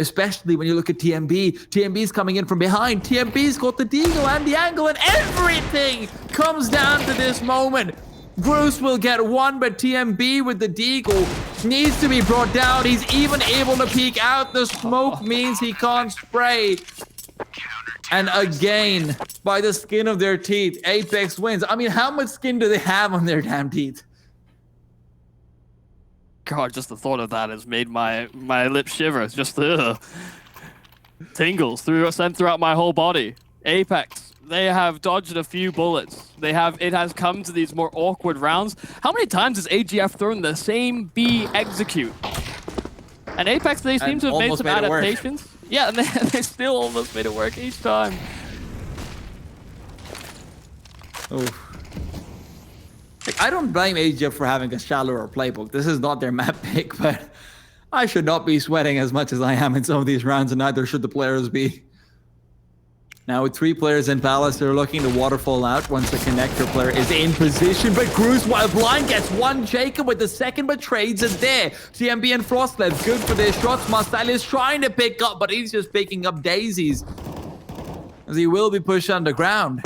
Especially when you look at TMB. TMB's coming in from behind. TMB's got the deagle and the angle, and everything comes down to this moment. Bruce will get one, but TMB with the deagle needs to be brought down. He's even able to peek out. The smoke means he can't spray. And again, by the skin of their teeth, Apeks wins. I mean, how much skin do they have on their damn teeth? God, just the thought of that has made my lips shiver. It's just tingles sent throughout my whole body. Apeks, they have dodged a few bullets. It has come to these more awkward rounds. How many times has AGF thrown the same B execute? And Apeks, they seem to have made some adaptations. Yeah, and they still almost made it work each time. Oof. I don't blame AGF for having a shallower playbook. This is not their map pick, but I should not be sweating as much as I am in some of these rounds, and neither should the players be. Now with 3 players in Palace, they're looking to waterfall out once the connector player is in position, but Cruz, while blind, gets one. Jacob with the second, but trades it there. TMB and Frostlev, good for their shots. Marcel is trying to pick up, but he's just picking up daisies, as he will be pushed underground.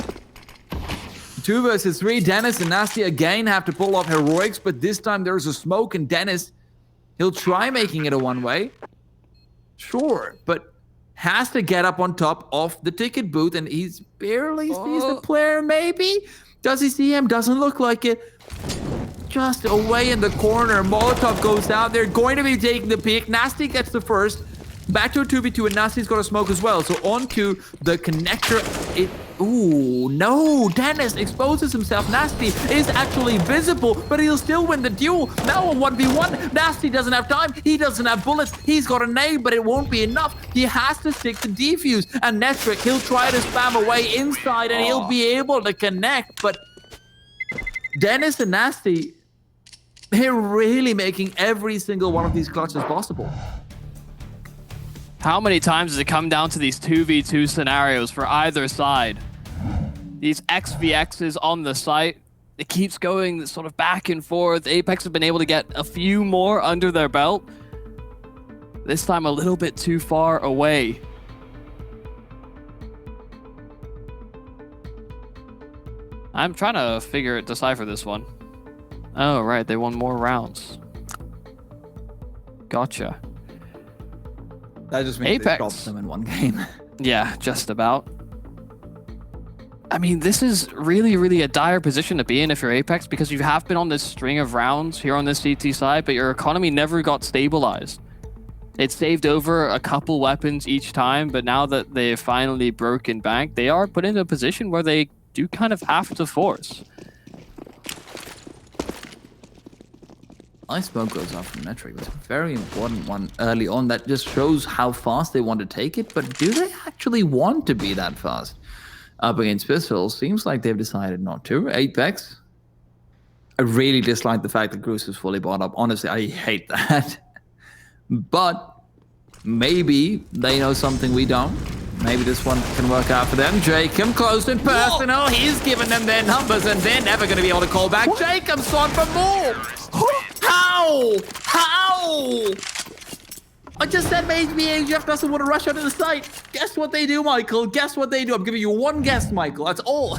2 versus 3, Dennis and Nasty again have to pull off heroics, but this time there's a smoke, and Dennis, he'll try making it a one-way. Sure, but has to get up on top of the ticket booth, and he's barely sees the player, maybe? Does he see him? Doesn't look like it. Just away in the corner, Molotov goes down. They're going to be taking the peek. Nasty gets the first. Back to a 2v2, and Nasty's got a smoke as well. So onto the connector. Ooh, no, Dennis exposes himself. Nasty is actually visible, but he'll still win the duel. Now a 1v1. Nasty doesn't have time. He doesn't have bullets. He's got a nade, but it won't be enough. He has to stick to defuse. And Netric, he'll try to spam away inside, and he'll be able to connect. But Dennis and Nasty, they're really making every single one of these clutches possible. How many times does it come down to these 2v2 scenarios for either side? These XVXs on the site, it keeps going sort of back and forth. Apeks have been able to get a few more under their belt. This time a little bit too far away. I'm trying to decipher this one. Oh, right, they won more rounds. Gotcha. That just means Apeks they dropped them in one game. Yeah, just about. I mean, this is really, really a dire position to be in if you're Apeks, because you have been on this string of rounds here on this CT side, but your economy never got stabilized. It saved over a couple weapons each time, but now that they've finally broken bank, they are put in a position where they do kind of have to force. Nice smoke goes off from Metric. That's a very important one early on. That just shows how fast they want to take it. But do they actually want to be that fast? Up against Pistols, seems like they've decided not to. Apeks. I really dislike the fact that Groose is fully bought up. Honestly, I hate that. But maybe they know something we don't. Maybe this one can work out for them. Jacob close and personal. He's given them their numbers and they're never going to be able to call back. Jacob's gone for more. How? How? I just said maybe AGF doesn't want to rush out of the site. Guess what they do, Michael? Guess what they do? I'm giving you one guess, Michael. That's all.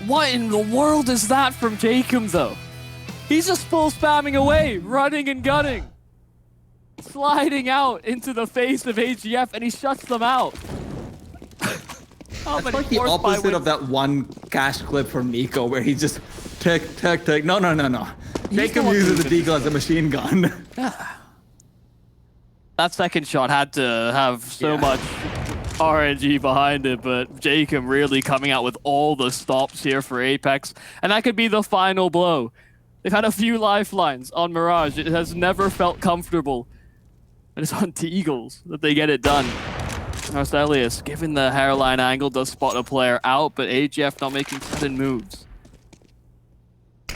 What in the world is that from Jacob, though? He's just full spamming away, running and gunning. Sliding out into the face of AGF, and he shuts them out. That's like the opposite of that one cash clip from Nico, where he just tick. No. Jacob uses the deagle as a machine gun. That second shot had to have so much RNG behind it, but Jacob really coming out with all the stops here for Apeks, and that could be the final blow. They've had a few lifelines on Mirage. It has never felt comfortable. And it's on T-Eagles that they get it done. Marcelius, given the hairline angle, does spot a player out, but AGF not making sudden moves.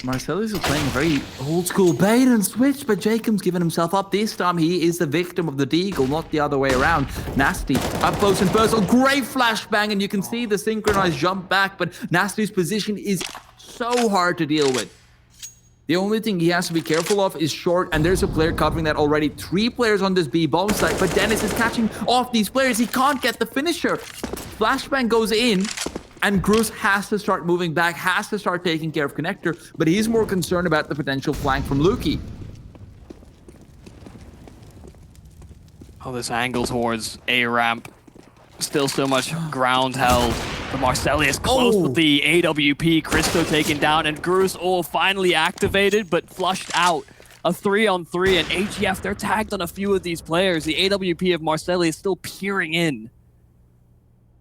Marcelius is playing a very old school bait and switch, but Jacob's given himself up. This time he is the victim of the deagle, not the other way around. Nasty, up close and personal, great flashbang, and you can see the synchronized jump back, but Nasty's position is so hard to deal with. The only thing he has to be careful of is short, and there's a player covering that already. 3 players on this B bomb site, but Dennis is catching off these players. He can't get the finisher. Flashbang goes in, and Groose has to start moving back, has to start taking care of Connector, but he's more concerned about the potential flank from Lukey. Oh, this angle towards A ramp. Still so much ground held. The Marcelius close with the AWP. Christo taken down, and Groose finally activated, but flushed out. A 3-on-3, and AGF, they're tagged on a few of these players. The AWP of Marcelius still peering in.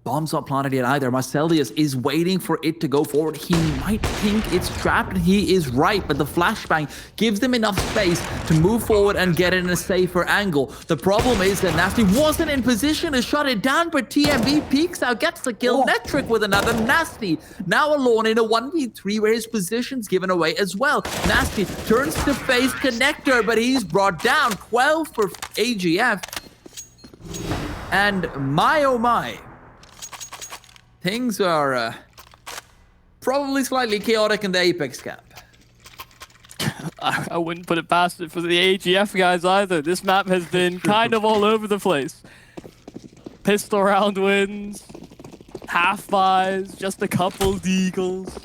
Bomb's not planted yet either. Marcelius is waiting for it to go forward. He might think it's trapped, and he is right, but the flashbang gives them enough space to move forward and get in a safer angle. The problem is that Nasty wasn't in position to shut it down, but TMB peeks out, gets the kill. Netric with another. Nasty now alone in a 1v3 where his position's given away as well. Nasty turns to face Connector, but he's brought down. 12 for AGF. And my oh my. Things are probably slightly chaotic in the Apeks camp. I wouldn't put it past it for the AGF guys either. This map has been kind of all over the place. Pistol round wins, half buys, just a couple deagles.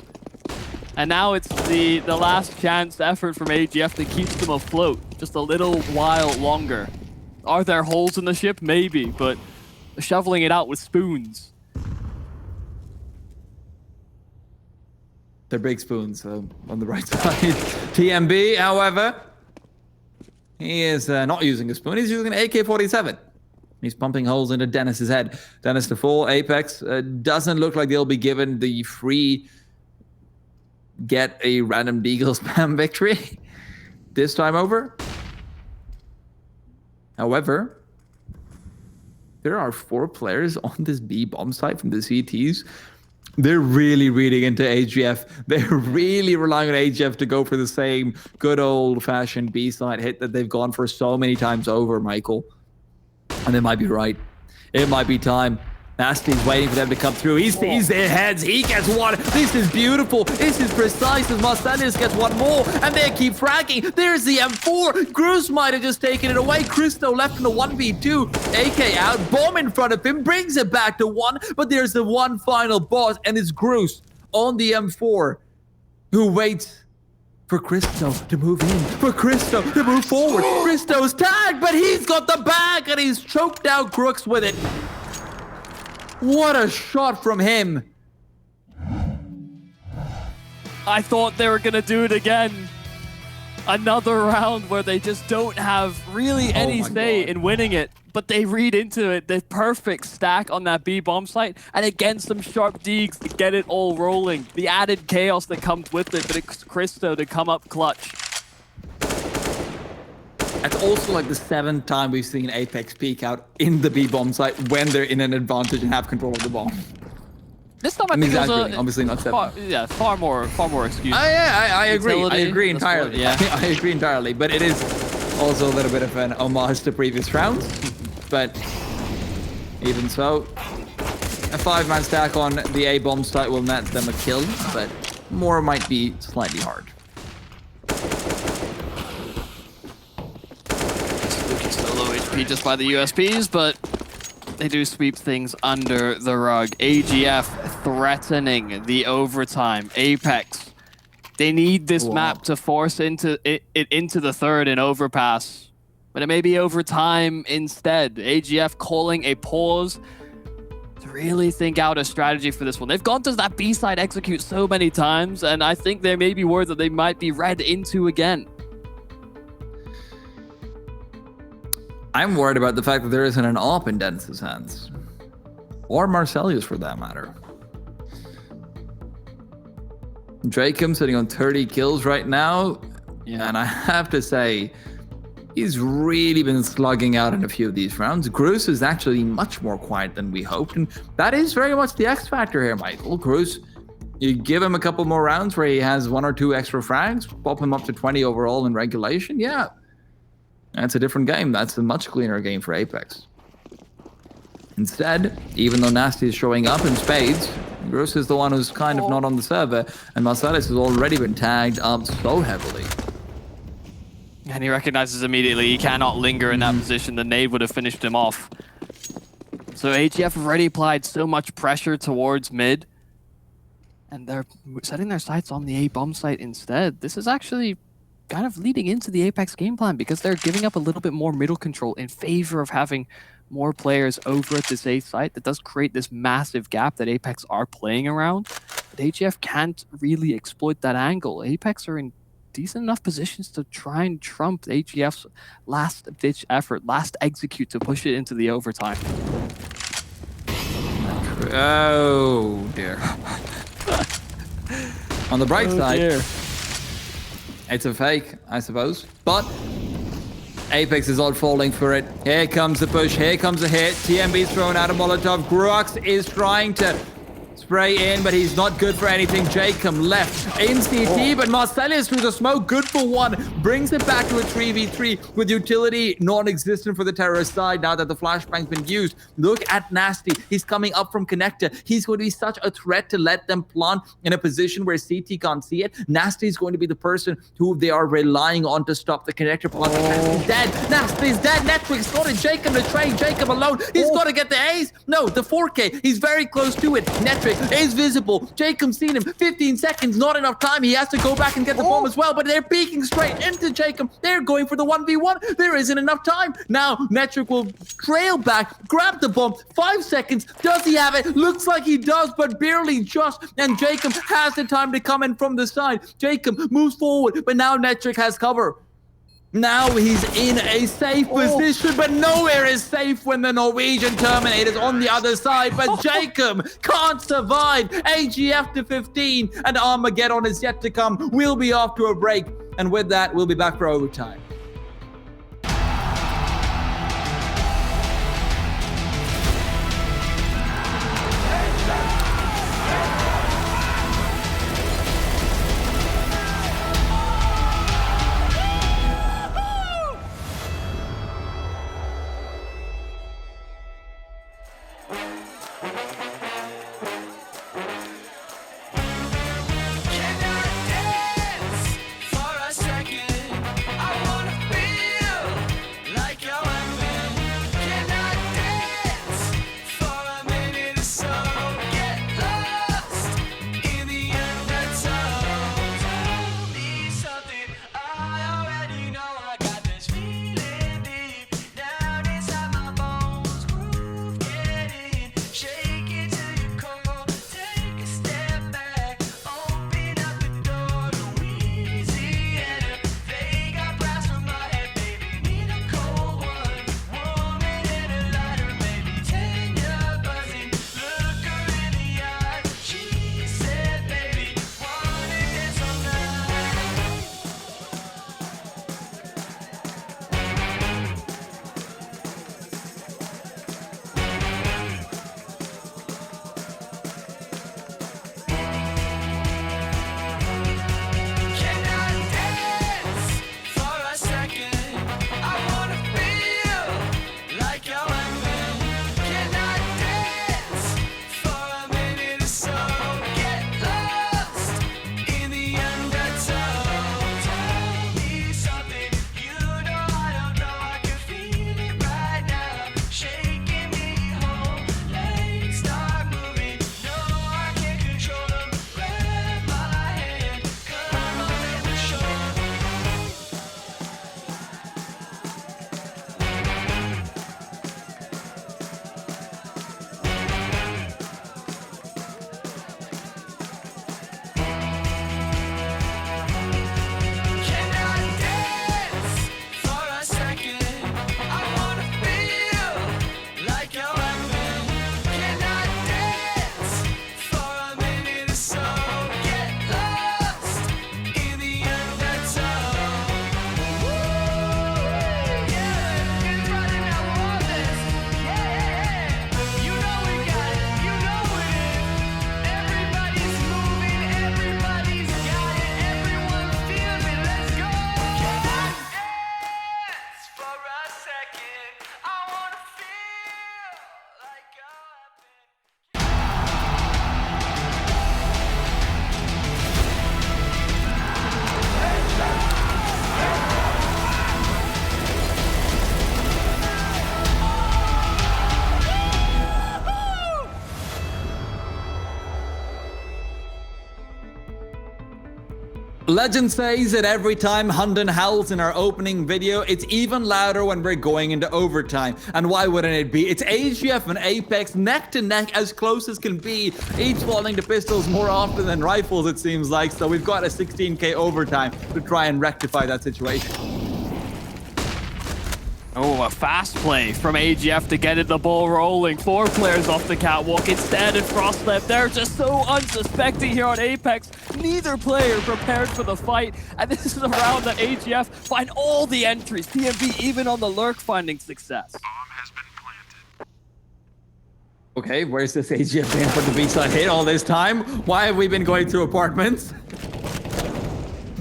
And now it's the last chance effort from AGF that keeps them afloat just a little while longer. Are there holes in the ship? Maybe, but shoveling it out with spoons. They're big spoons on the right side. TMB, however, he is not using a spoon. He's using an AK-47. He's pumping holes into Dennis's head. Dennis to full. Apeks doesn't look like they'll be given the free get a random deagle spam victory this time over. However, there are 4 players on this B bomb site from the CTs. They're really reading into AGF. They're really relying on AGF to go for the same good old-fashioned B-side hit that they've gone for so many times over, Michael. And they might be right. It might be time. Nasty's waiting for them to come through. He sees their heads. He gets one. This is beautiful. This is precise as Marcelius gets one more. And they keep fragging. There's the M4. Groose might have just taken it away. Christo left in the 1v2. AK out. Bomb in front of him. Brings it back to 1. But there's the one final boss. And it's Groose on the M4 who waits for Christo to move in. For Christo to move forward. Christo's tagged, but he's got the bag. And he's choked out Crooks with it. What a shot from him. I thought they were going to do it again. Another round where they just don't have really any say in winning it, but they read into it. The perfect stack on that B bomb site, and again some sharp deags to get it all rolling. The added chaos that comes with it, but it's Christo to come up clutch. That's also like the 7th time we've seen Apeks peek out in the B bomb site when they're in an advantage and have control of the bomb. This time I I'm think it was exaggerating, obviously not 7. far more excuse. I agree. I Utility, agree that's entirely. what- yeah. I agree entirely. But it is also a little bit of an homage to previous rounds. But even so, a 5-man stack on the A bomb site will net them a kill, but more might be slightly hard. Spooky's still low HP just by the USPs, but they do sweep things under the rug. AGF threatening the overtime. Apeks, they need this map to force into the third in overpass, but it may be overtime instead. AGF calling a pause to really think out a strategy for this one. They've gone to that B side execute so many times, and I think there may be word that they might be read into again. I'm worried about the fact that there isn't an AWP in Dennis's hands. Or Marcelius, for that matter. Drakem sitting on 30 kills right now. Yeah. And I have to say, he's really been slugging out in a few of these rounds. Grus is actually much more quiet than we hoped. And that is very much the X factor here, Michael. Grus, you give him a couple more rounds where he has 1 or 2 extra frags, pop him up to 20 overall in regulation. Yeah. That's a different game. That's a much cleaner game for Apeks. Instead, even though Nasty is showing up in spades, Grus is the one who's kind of not on the server, and Marcellus has already been tagged up so heavily. And he recognizes immediately he cannot linger in that position. The nade would have finished him off. So AGF have already applied so much pressure towards mid, and they're setting their sights on the A bomb site instead. This is actually kind of leading into the Apeks game plan because they're giving up a little bit more middle control in favor of having more players over at this A site. That does create this massive gap that Apeks are playing around, but AGF can't really exploit that angle. Apeks are in decent enough positions to try and trump AGF's last-ditch effort, last execute to push it into the overtime. Oh, dear. On the bright side, it's a fake, I suppose. But Apeks is all falling for it. Here comes the push. Here comes the hit. TMB's thrown out a Molotov. Grux is trying to spray in, but he's not good for anything. Jacob left in CT, but Marcellus through the smoke, good for 1. Brings it back to a 3v3 with utility non-existent for the terrorist side now that the flashbang's been used. Look at Nasty. He's coming up from connector. He's going to be such a threat to let them plant in a position where CT can't see it. Nasty is going to be the person who they are relying on to stop the connector plant. Nasty's dead. Nasty's dead. Netflix got it. Jacob the train. Jacob alone. He's got to get the A's. No, the 4K. He's very close to it. Netflix is visible. Jacob's seen him. 15 seconds, not enough time. He has to go back and get the bomb as well, but they're peeking straight into Jacob. They're going for the 1v1. There isn't enough time. Now, Netric will trail back, grab the bomb. 5 seconds. Does he have it? Looks like he does, but barely just. And Jacob has the time to come in from the side. Jacob moves forward, but now Netric has cover. Now he's in a safe position, but nowhere is safe when the Norwegian Terminator's on the other side. But Jacob can't survive. AGF to 15, and Armageddon is yet to come. We'll be off to a break, and with that, we'll be back for overtime. Legend says it every time Hunden howls in our opening video. It's even louder when we're going into overtime. And why wouldn't it be? It's AGF and Apeks neck to neck, as close as can be. Each falling to pistols more often than rifles, it seems like. So we've got a 16k overtime to try and rectify that situation. Oh, a fast play from AGF to get the ball rolling. 4 players off the catwalk instead, and Frostlab, they're just so unsuspecting here on Apeks. Neither player prepared for the fight, and this is a round that AGF find all the entries. TMB even on the lurk finding success. Okay, where's this AGF been for the B-side hit all this time? Why have we been going through apartments?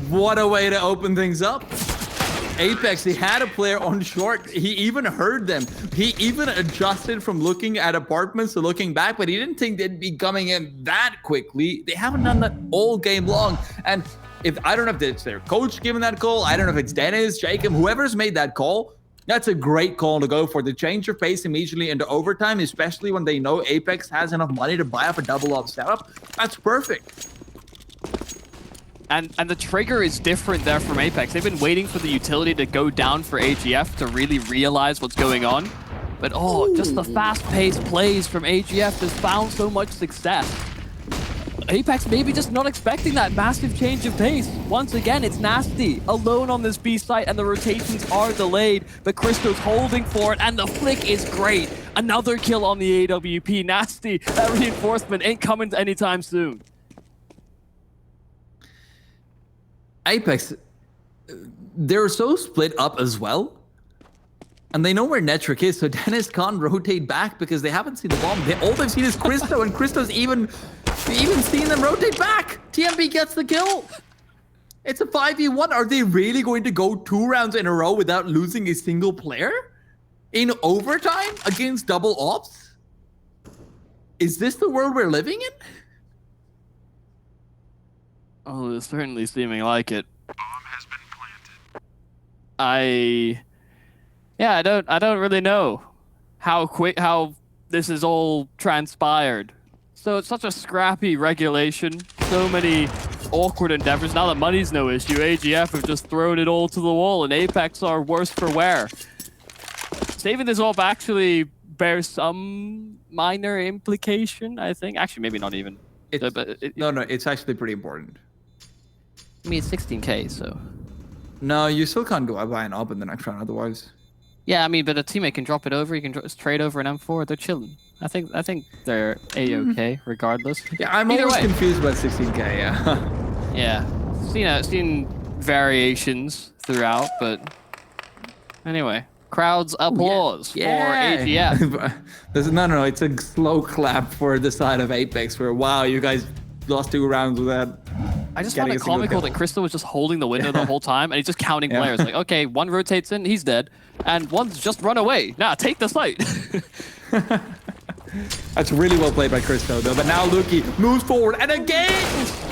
What a way to open things up. Apeks, he had a player on short. He even heard them. He even adjusted from looking at apartments to looking back, but he didn't think they'd be coming in that quickly. They haven't done that all game long. And I don't know if it's their coach giving that call. I don't know if it's Dennis, Jacob, whoever's made that call. That's a great call to go for. The change of pace immediately into overtime, especially when they know Apeks has enough money to buy up a double up setup. That's perfect. And the trigger is different there from Apeks. They've been waiting for the utility to go down for AGF to really realize what's going on. But just the fast-paced plays from AGF has found so much success. Apeks maybe just not expecting that massive change of pace. Once again, it's Nasty alone on this B site, and the rotations are delayed, but Cristo's holding for it, and the flick is great. Another kill on the AWP. Nasty, that reinforcement ain't coming anytime soon. Apeks, they're so split up as well. And they know where Netric is, so Dennis can't rotate back because they haven't seen the bomb. All they've seen is Cristo, and Cristo's even seen them rotate back. TMB gets the kill. It's a 5v1. Are they really going to go 2 rounds in a row without losing a single player? In overtime against double ops? Is this the world we're living in? Oh, it's certainly seeming like it. Bomb has been planted. I don't really know how this is all transpired. So it's such a scrappy regulation, so many awkward endeavors. Now the money's no issue. AGF have just thrown it all to the wall, and Apeks are worse for wear. Saving this off actually bears some minor implication, I think. Actually, maybe not even. No, it's actually pretty important. I mean, it's 16k, so. No, you still can't go buy an up in the next round otherwise. Yeah, I mean, but a teammate can drop it over. You can just trade over an M4. They're chilling. I think they're a-okay regardless. Yeah, I'm Either always way. confused about 16k. Yeah. Yeah, seen variations throughout, but anyway, crowd's applause for AGF. No, it's a slow clap for the side of Apeks. Where wow, you guys lost 2 rounds without. I just found it comical that Cristo was just holding the window the whole time, and he's just counting players. Like, okay, 1 rotates in, he's dead, and 1's just run away. Nah, take the site. That's really well played by Cristo, though. But now Luki moves forward, and again,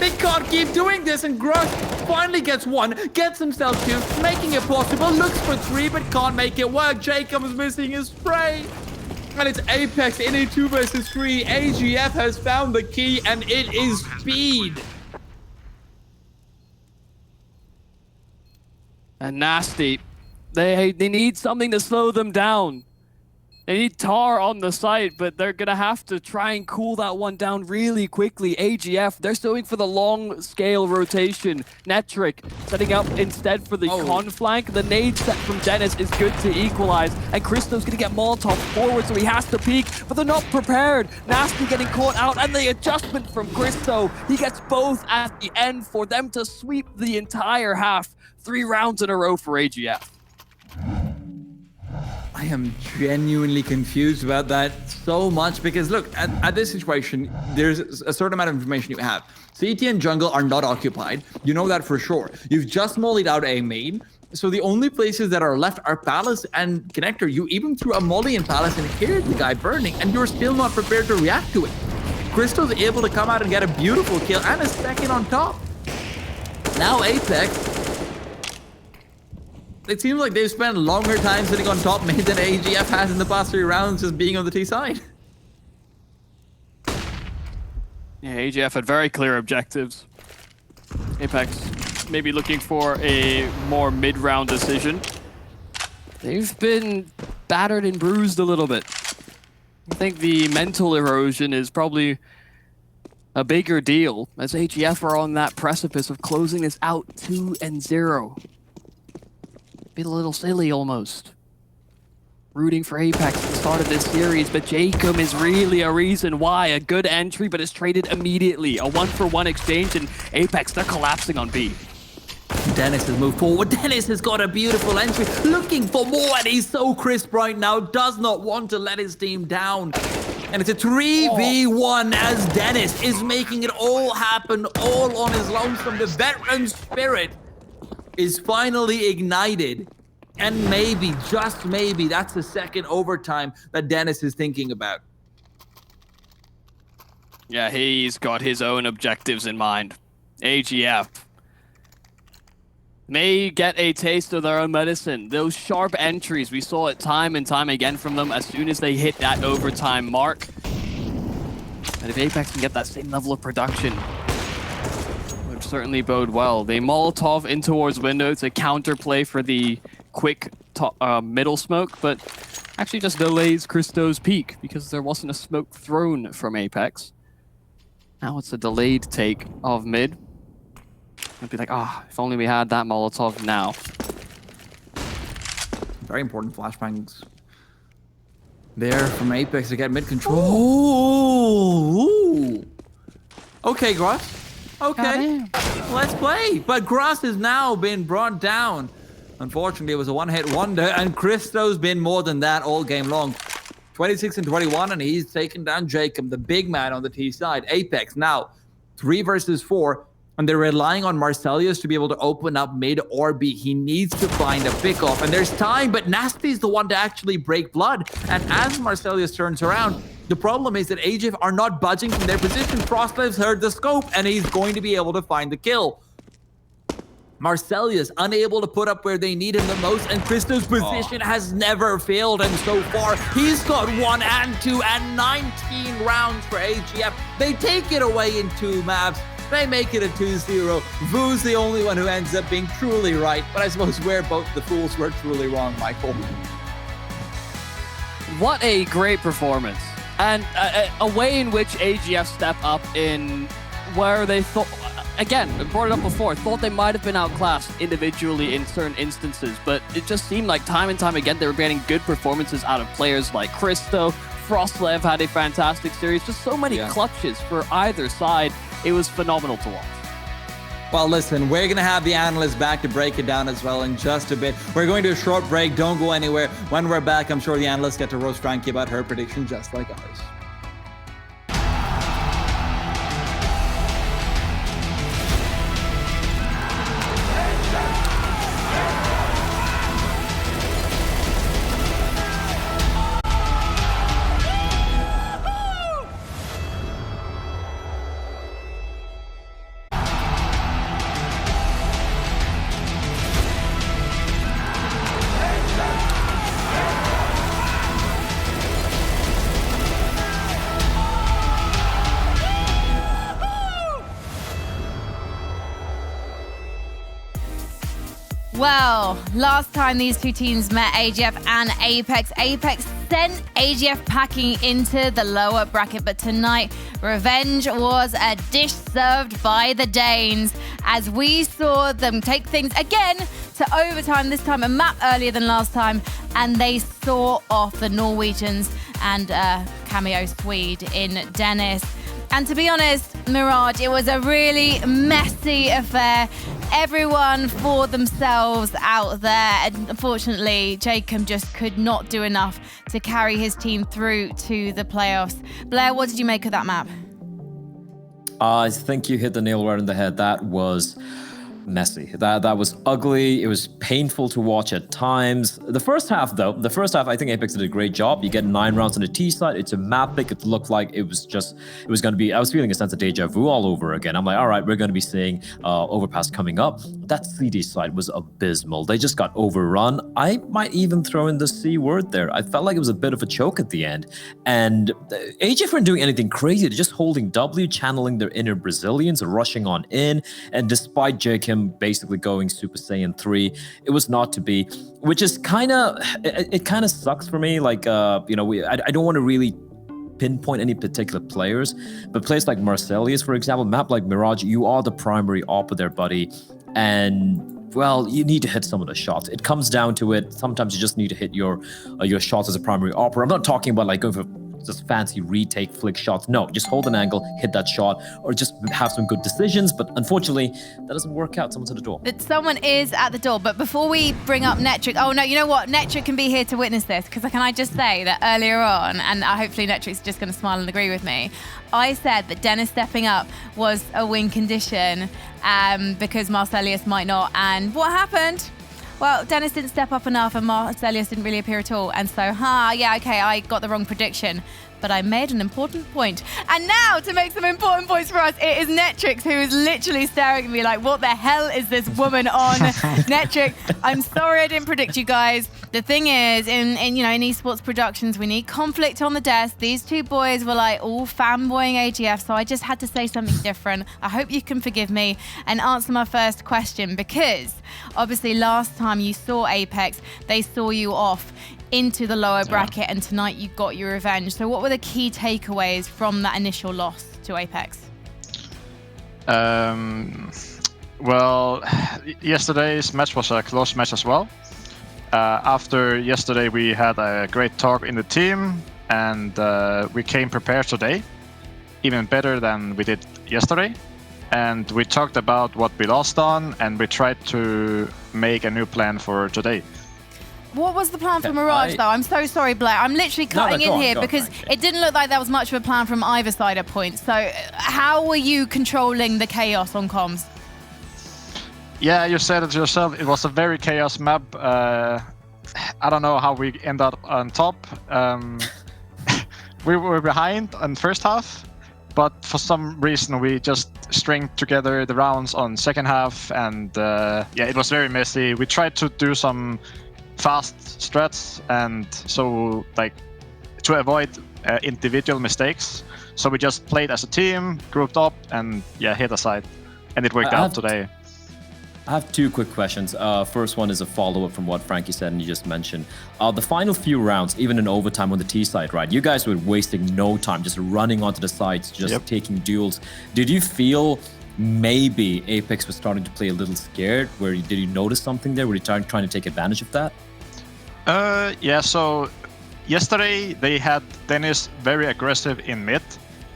they can't keep doing this. And Grush finally gets 1, gets himself 2, making it possible. Looks for 3, but can't make it work. Jacob is missing his spray. And it's Apeks in a 2 versus 3. AGF has found the key, and it is speed. And Nasty, they need something to slow them down. They need Tar on the site, but they're gonna have to try and cool that one down really quickly. AGF, they're going for the long scale rotation. Netric setting up instead for the con flank. The nade set from Dennis is good to equalize, and Cristo's gonna get Molotov forward, so he has to peek, but they're not prepared. Nasty getting caught out, and the adjustment from Cristo. He gets both at the end for them to sweep the entire half. 3 rounds in a row for AGF. I am genuinely confused about that so much because look, at this situation, there's a certain amount of information you have. CT and jungle are not occupied. You know that for sure. You've just mollied out a main. So the only places that are left are Palace and Connector. You even threw a molly in Palace and heard the guy burning, and you're still not prepared to react to it. Cristo's able to come out and get a beautiful kill and a second on top. Now Apeks. It seems like they've spent longer time sitting on top mid than AGF has in the past 3 rounds just being on the T side. Yeah, AGF had very clear objectives. Apeks Apeks maybe looking for a more mid-round decision. They've been battered and bruised a little bit. I think the mental erosion is probably a bigger deal, as AGF are on that precipice of closing this out 2-0. Be a little silly almost. Rooting for Apeks at the start of this series, but Jacob is really a reason why. A good entry, but it's traded immediately. A 1-for-1 exchange, and Apeks, they're collapsing on B. Dennis has moved forward. Dennis has got a beautiful entry, looking for more, and he's so crisp right now, does not want to let his team down. And it's a 3v1 as Dennis is making it all happen, all on his lonesome. The veteran spirit is finally ignited. And maybe, just maybe, that's the second overtime that Dennis is thinking about. Yeah, he's got his own objectives in mind. AGF may get a taste of their own medicine. Those sharp entries, we saw it time and time again from them as soon as they hit that overtime mark. And if Apeks can get that same level of production, it would certainly bode well. They Molotov in towards window to counterplay for the quick middle smoke, but actually just delays Christo's peak because there wasn't a smoke thrown from Apeks. Now it's a delayed take of mid. I'd be like, if only we had that Molotov now. Very important flashbangs there from Apeks to get mid control. Ooh. Okay, Gross. Okay, let's play. But Gross has now been brought down. Unfortunately, it was a one-hit wonder, and Christo's been more than that all game long. 26 and 21, and he's taken down Jacob, the big man on the T side. Apeks now 3 versus 4. And they're relying on Marcelius to be able to open up mid or B. He needs to find a pick-off, and there's time, but Nasty's the one to actually break blood. And as Marcelius turns around, the problem is that AGF are not budging from their position. Frostliv's heard the scope, and he's going to be able to find the kill. Marcelius unable to put up where they need him the most, and Christo's position has never failed him so far. He's got 1 and 2 and 19 rounds for AGF. They take it away in 2 maps. They make it a 2-0. Vu's the only one who ends up being truly right, but I suppose we're both the fools were truly wrong, Michael. What a great performance. And a way in which AGF step up in where they thought, again, I brought it up before, thought they might have been outclassed individually in certain instances, but it just seemed like time and time again they were getting good performances out of players like Christo. Frostlev had a fantastic series, just so many clutches for either side. It was phenomenal to watch. Well, listen, we're going to have the analysts back to break it down as well in just a bit. We're going to a short break. Don't go anywhere. When we're back, I'm sure the analysts get to roast Frankie about her prediction just like ours. Well, last time these two teams met, AGF and Apeks, Apeks sent AGF packing into the lower bracket, but tonight, revenge was a dish served by the Danes as we saw them take things again to overtime, this time a map earlier than last time, and they saw off the Norwegians and cameo Swede in Dennis. And to be honest, Mirage, it was a really messy affair. Everyone for themselves out there. And unfortunately, Jacob just could not do enough to carry his team through to the playoffs. Blair, what did you make of that map? I think you hit the nail right on the head. That was messy. That was ugly. It was painful to watch at times. The first half, though, I think Apeks did a great job. You get 9 rounds on the T side. It's a map pick. It looked like it was going to be, I was feeling a sense of deja vu all over again. I'm like, all right, we're going to be seeing Overpass coming up. That CD side was abysmal. They just got overrun. I might even throw in the C word there. I felt like it was a bit of a choke at the end. And AGF weren't doing anything crazy. They're just holding W, channeling their inner Brazilians, rushing on in. And despite JKM him basically going Super Saiyan 3. It was not to be, which is kind of, it kind of sucks for me. Like, you know, I don't want to really pinpoint any particular players, but players like Marcelius, for example, map like Mirage, you are the primary opper there, buddy. And well, you need to hit some of the shots. It comes down to it. Sometimes you just need to hit your shots as a primary operator. I'm not talking about like going for just fancy retake flick shots. No, just hold an angle, hit that shot, or just have some good decisions. But unfortunately, that doesn't work out. Someone's at the door. But someone is at the door. But before we bring up Netric, oh no, you know what? Netric can be here to witness this, because can I just say that earlier on, and hopefully Netric's just going to smile and agree with me, I said that Dennis stepping up was a win condition because Marcelius might not. And what happened? Well, Dennis didn't step up enough and Marcelius didn't really appear at all. And so, yeah, okay, I got the wrong prediction. But I made an important point. And now, to make some important points for us, it is Netrix who is literally staring at me like, what the hell is this woman on? Netrix, I'm sorry I didn't predict you guys. The thing is, in esports productions, we need conflict on the desk. These two boys were like all fanboying AGF, so I just had to say something different. I hope you can forgive me and answer my first question, because obviously last time you saw Apeks, they saw you off into the lower bracket, and tonight you got your revenge. So what were the key takeaways from that initial loss to Apeks? Well, yesterday's match was a close match as well. After yesterday, we had a great talk in the team, and we came prepared today, even better than we did yesterday. And we talked about what we lost on, and we tried to make a new plan for today. What was the plan for Mirage, though? I'm so sorry, Blair. I'm literally cutting in here because it didn't look like there was much of a plan from either side at points. So how were you controlling the chaos on comms? Yeah, you said it yourself. It was a very chaos map. I don't know how we ended up on top. We were behind in first half, but for some reason we just stringed together the rounds on second half, and yeah, it was very messy. We tried to do some fast strats, and so like to avoid individual mistakes. So we just played as a team, grouped up, and yeah, hit aside, and it worked out today. I have two quick questions. First one is a follow-up from what Frankie said and you just mentioned. The final few rounds, even in overtime on the T side, right? You guys were wasting no time, just running onto the sides, just taking duels. Did you feel maybe Apeks was starting to play a little scared? Did you notice something there? Were you trying to take advantage of that? Yeah, so yesterday they had Dennis very aggressive in mid,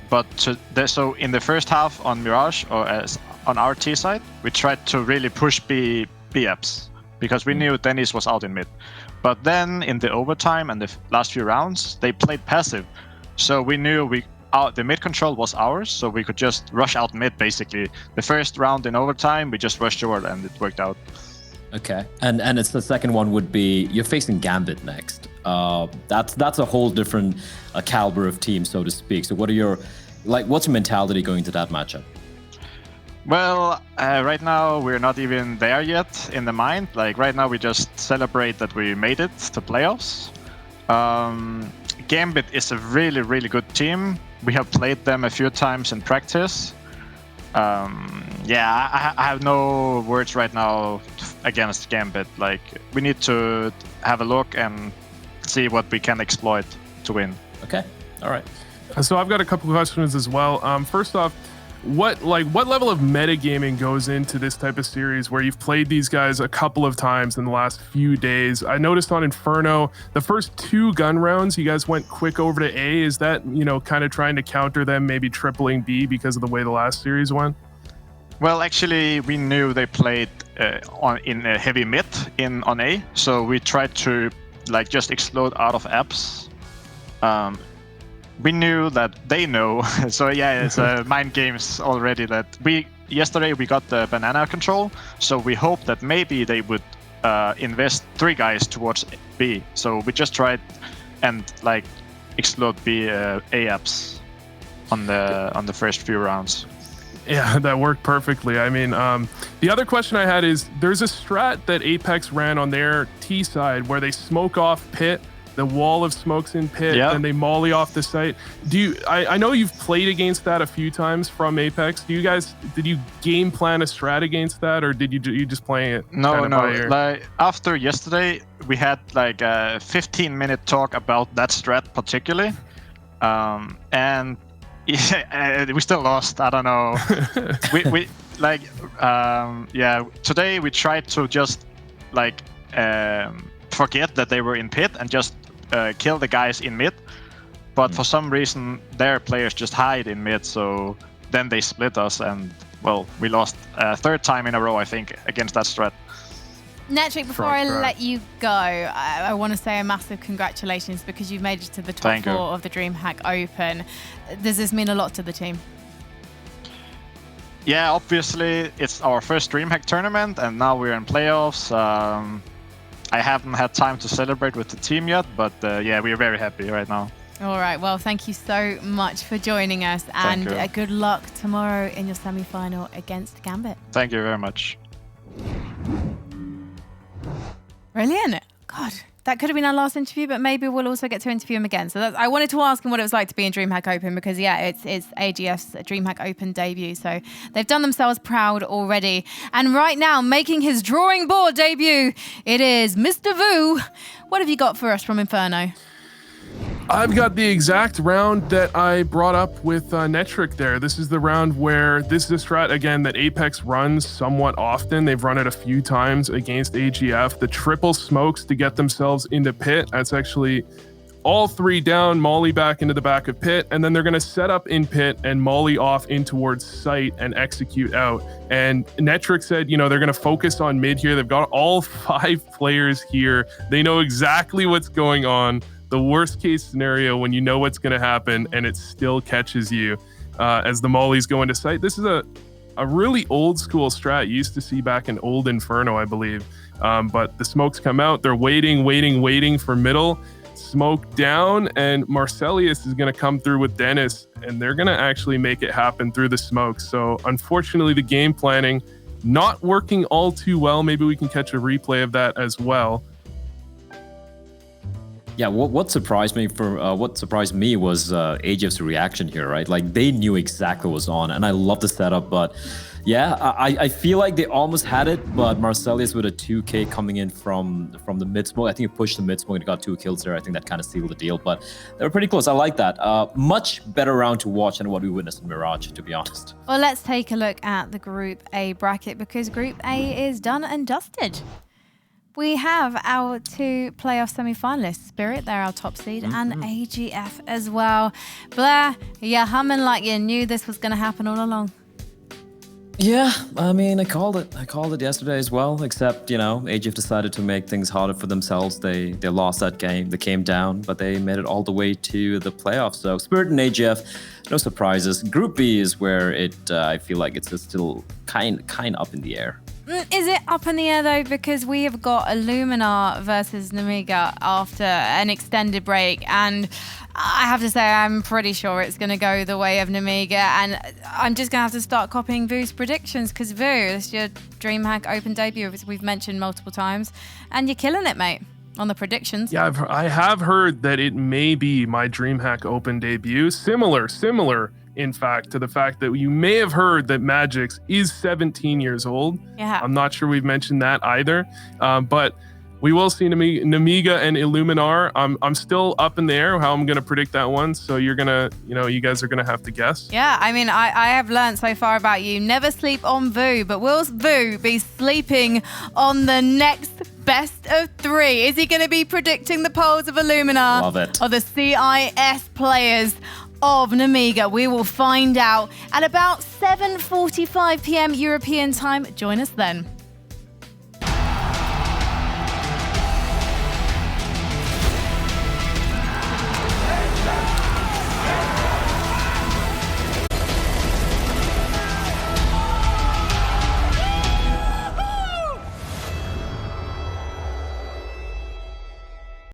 but so in the first half on Mirage, or as on our T side, we tried to really push B apps because we knew Dennis was out in mid. But then in the overtime and the last few rounds, they played passive. So we knew the mid control was ours, so we could just rush out mid basically. The first round in overtime, we just rushed forward and it worked out. Okay, and it's the second one would be you're facing Gambit next. That's a whole different caliber of team, so to speak. So what's your mentality going into that matchup? Well, right now we're not even there yet in the mind. Like right now we just celebrate that we made it to playoffs. Gambit is a really, really good team. We have played them a few times in practice. Yeah, I have no words right now against Gambit. Like we need to have a look and see what we can exploit to win. Okay, all right. So I've got a couple questions as well. First off, what level of metagaming goes into this type of series where you've played these guys a couple of times in the last few days? I noticed on Inferno, the first 2 gun rounds, you guys went quick over to A. Is that, kind of trying to counter them, maybe tripling B because of the way the last series went? Well, actually, we knew they played in a heavy mid on A, so we tried to just explode out of apps. We knew that they know, so yeah, it's mind games already. That yesterday we got the banana control, so we hope that maybe they would invest 3 guys towards B. So we just tried and explode B A apps on the first few rounds. Yeah, that worked perfectly. I mean, the other question I had is there's a strat that Apeks ran on their T side where they smoke off pit the wall of smokes in pit, Yeah. and they molly off the site. I know you've played against that a few times from Apeks. Did you game plan a strat against that, or did you just playing it? No, kind of no. by ear? Like after yesterday, we had like a 15-minute talk about that strat particularly, and yeah, we still lost. I don't know. we like yeah. Today we tried to just like forget that they were in pit and just kill the guys in mid, but for some reason their players just hide in mid, so then they split us, and well, we lost third time in a row, I think, against that strat. Netric, before I let you go, I want to say a massive congratulations because you've made it to the top Thank you. 4 of the DreamHack Open. Does this mean a lot to the team? Yeah, obviously it's our first DreamHack tournament, and now we're in playoffs. I haven't had time to celebrate with the team yet, but yeah, we are very happy right now. All right, well, thank you so much for joining us, and you. good luck tomorrow in your semi-final against Gambit. Thank you very much. Brilliant. God, that could have been our last interview, but maybe we'll also get to interview him again. So I wanted to ask him what it was like to be in DreamHack Open because, yeah, it's AGF's DreamHack Open debut. So they've done themselves proud already. And right now, making his drawing board debut, it is Mr. Vu. What have you got for us from Inferno? I've got the exact round that I brought up with Netric there. This is the round where this is a strat, again, that Apeks runs somewhat often. They've run it a few times against AGF. The triple smokes to get themselves into pit. That's actually all 3 down, molly back into the back of pit, and then they're going to set up in pit and molly off in towards site and execute out. And Netric said, you know, they're going to focus on mid here. They've got all 5 players here. They know exactly what's going on. The worst case scenario when you know what's going to happen and it still catches you as the mollies go into sight. This is a really old school strat you used to see back in old Inferno, I believe. But the smokes come out. They're waiting for middle. Smoke down, and Marcelius is going to come through with Dennis, and they're going to actually make it happen through the smoke. So unfortunately, the game planning not working all too well. Maybe we can catch a replay of that as well. Yeah, what surprised me was AGF's reaction here, right? Like they knew exactly what was on, and I love the setup, but yeah, I feel like they almost had it, but Marcelius with a 2K coming in from the mid smoke. I think he pushed the mid smoke and got 2 kills there. I think that kind of sealed the deal, but they were pretty close. I like that. Much better round to watch than what we witnessed in Mirage, to be honest. Well, let's take a look at the Group A bracket because Group A is done and dusted. We have our 2 playoff semi-finalists, Spirit, they're our top seed, and AGF as well. Blair, you're humming like you knew this was going to happen all along. Yeah, I mean, I called it yesterday as well, except, you know, AGF decided to make things harder for themselves. They lost that game. They came down, but they made it all the way to the playoffs. So Spirit and AGF, no surprises. Group B is where I feel like it's still kind up in the air. Is it up in the air though? Because we have got Illuminar versus Namiga after an extended break, and I have to say I'm pretty sure it's going to go the way of Namiga, and I'm just going to have to start copying Vu's predictions because Vu, it's your DreamHack Open debut, as we've mentioned multiple times, and you're killing it, mate, on the predictions. Yeah, I have heard that it may be my DreamHack Open debut. Similar, in fact, to the fact that you may have heard that Magix is 17 years old. Yeah. I'm not sure we've mentioned that either, but we will see Namiga and Illuminar. I'm still up in the air how I'm going to predict that one. So you guys are going to have to guess. Yeah, I mean, I have learned so far about you. Never sleep on Vu, but will Vu be sleeping on the next best of 3? Is he going to be predicting the polls of Illuminar? Love it. Or the CIS players of Namiga? We will find out at about 7:45 p.m. European time. Join us then.